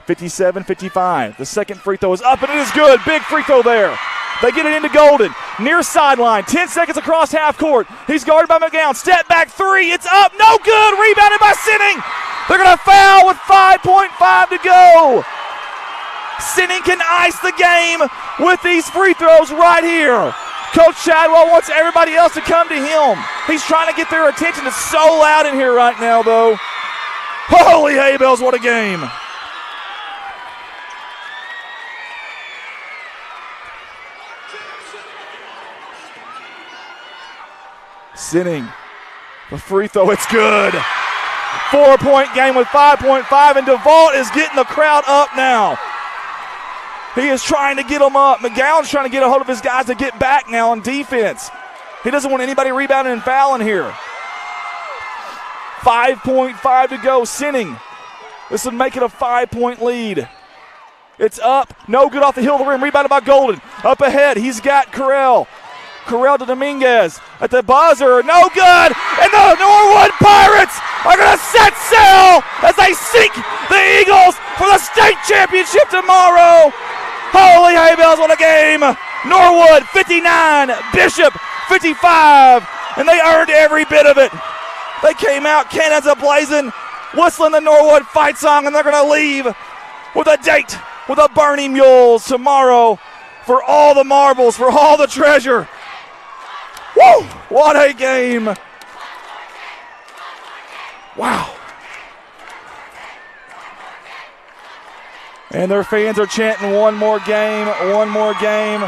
57-55. The second free throw is up, and it is good. Big free throw there. They get it into Golden. Near sideline. 10 seconds across half court. He's guarded by McGowan. Step back three. It's up. No good. Rebounded by Sinning. They're going to foul with 5.5 to go. Sinning can ice the game with these free throws right here. Coach Chadwell wants everybody else to come to him. He's trying to get their attention. It's so loud in here right now, though. Holy hay bells, what a game. Sinning. The free throw, it's good. 4-point game with 5.5, and DeVault is getting the crowd up now. He is trying to get them up. McGowan's trying to get a hold of his guys to get back now on defense. He doesn't want anybody rebounding and fouling here. 5.5 to go. Sinning. This would make it a 5-point lead. It's up. No good off the heel of the rim. Rebounded by Golden. Up ahead. He's got Carell. Carell to Dominguez at the buzzer. No good. And the Norwood Pirates are going to set sail as they sink the Eagles for the state championship tomorrow. Holy hay bells, what a game. Norwood 59, Bishop 55, and they earned every bit of it. They came out cannons a-blazing, whistling the Norwood fight song, and they're going to leave with a date with the Bernie Mules tomorrow for all the marbles, for all the treasure. Woo! What a game. Wow. And their fans are chanting one more game, one more game.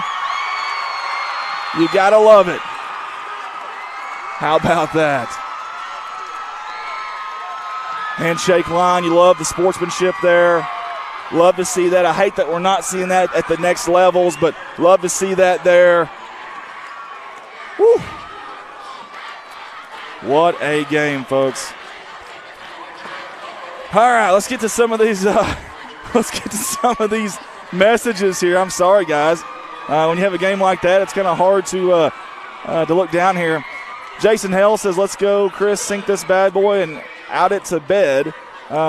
You gotta love it. How about that? Handshake line, you love the sportsmanship there. Love to see that. I hate that we're not seeing that at the next levels, but love to see that there. Woo. What a game, folks. All right, let's get to some of these messages here. I'm sorry, guys. When you have a game like that, it's kind of hard to look down here. Jason Hell says, let's go, Chris, sink this bad boy and out it to bed.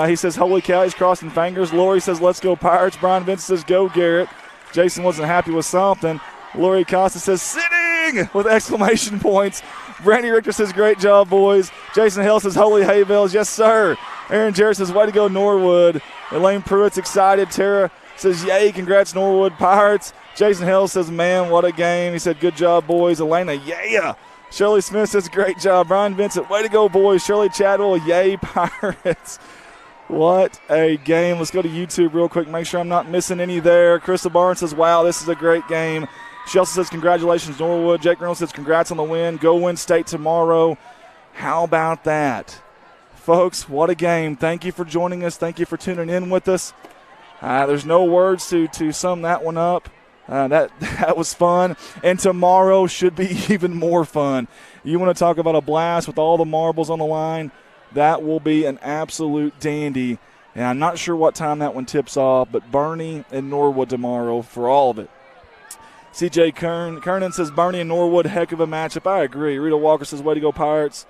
He says, holy cow, he's crossing fingers. Lori says, let's go, Pirates. Brian Vincent says, go, Garrett. Jason wasn't happy with something. Lori Costa says, sitting with exclamation points. Brandy Richter says, great job, boys. Jason Hell says, holy hay bells. Yes, sir. Aaron Jarrett says, way to go, Norwood. Elaine Pruitt's excited. Tara says, yay, congrats, Norwood Pirates. Jason Hell says, man, what a game. He said, good job, boys. Elena, yeah. Shirley Smith says, great job. Brian Vincent, way to go, boys. Shirley Chadwell, yay, Pirates. What a game. Let's go to YouTube real quick. Make sure I'm not missing any there. Crystal Barnes says, wow, this is a great game. She also says, congratulations, Norwood. Jake Reynolds says, congrats on the win. Go win state tomorrow. How about that? Folks, what a game. Thank you for joining us. Thank you for tuning in with us. There's no words to sum that one up. That was fun. And tomorrow should be even more fun. You want to talk about a blast with all the marbles on the line? That will be an absolute dandy. And I'm not sure what time that one tips off, but Bernie and Norwood tomorrow for all of it. CJ Kernan says, Bernie and Norwood, heck of a matchup. I agree. Rita Walker says, way to go, Pirates.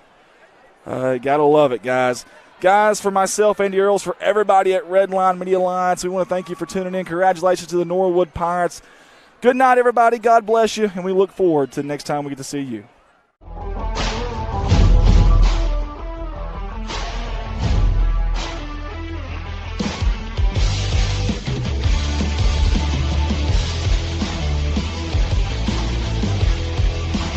Gotta love it, guys. Guys, for myself, Andy Earls, for everybody at Redline Media Alliance, we want to thank you for tuning in. Congratulations to the Norwood Pirates. Good night, everybody. God bless you, and we look forward to next time we get to see you.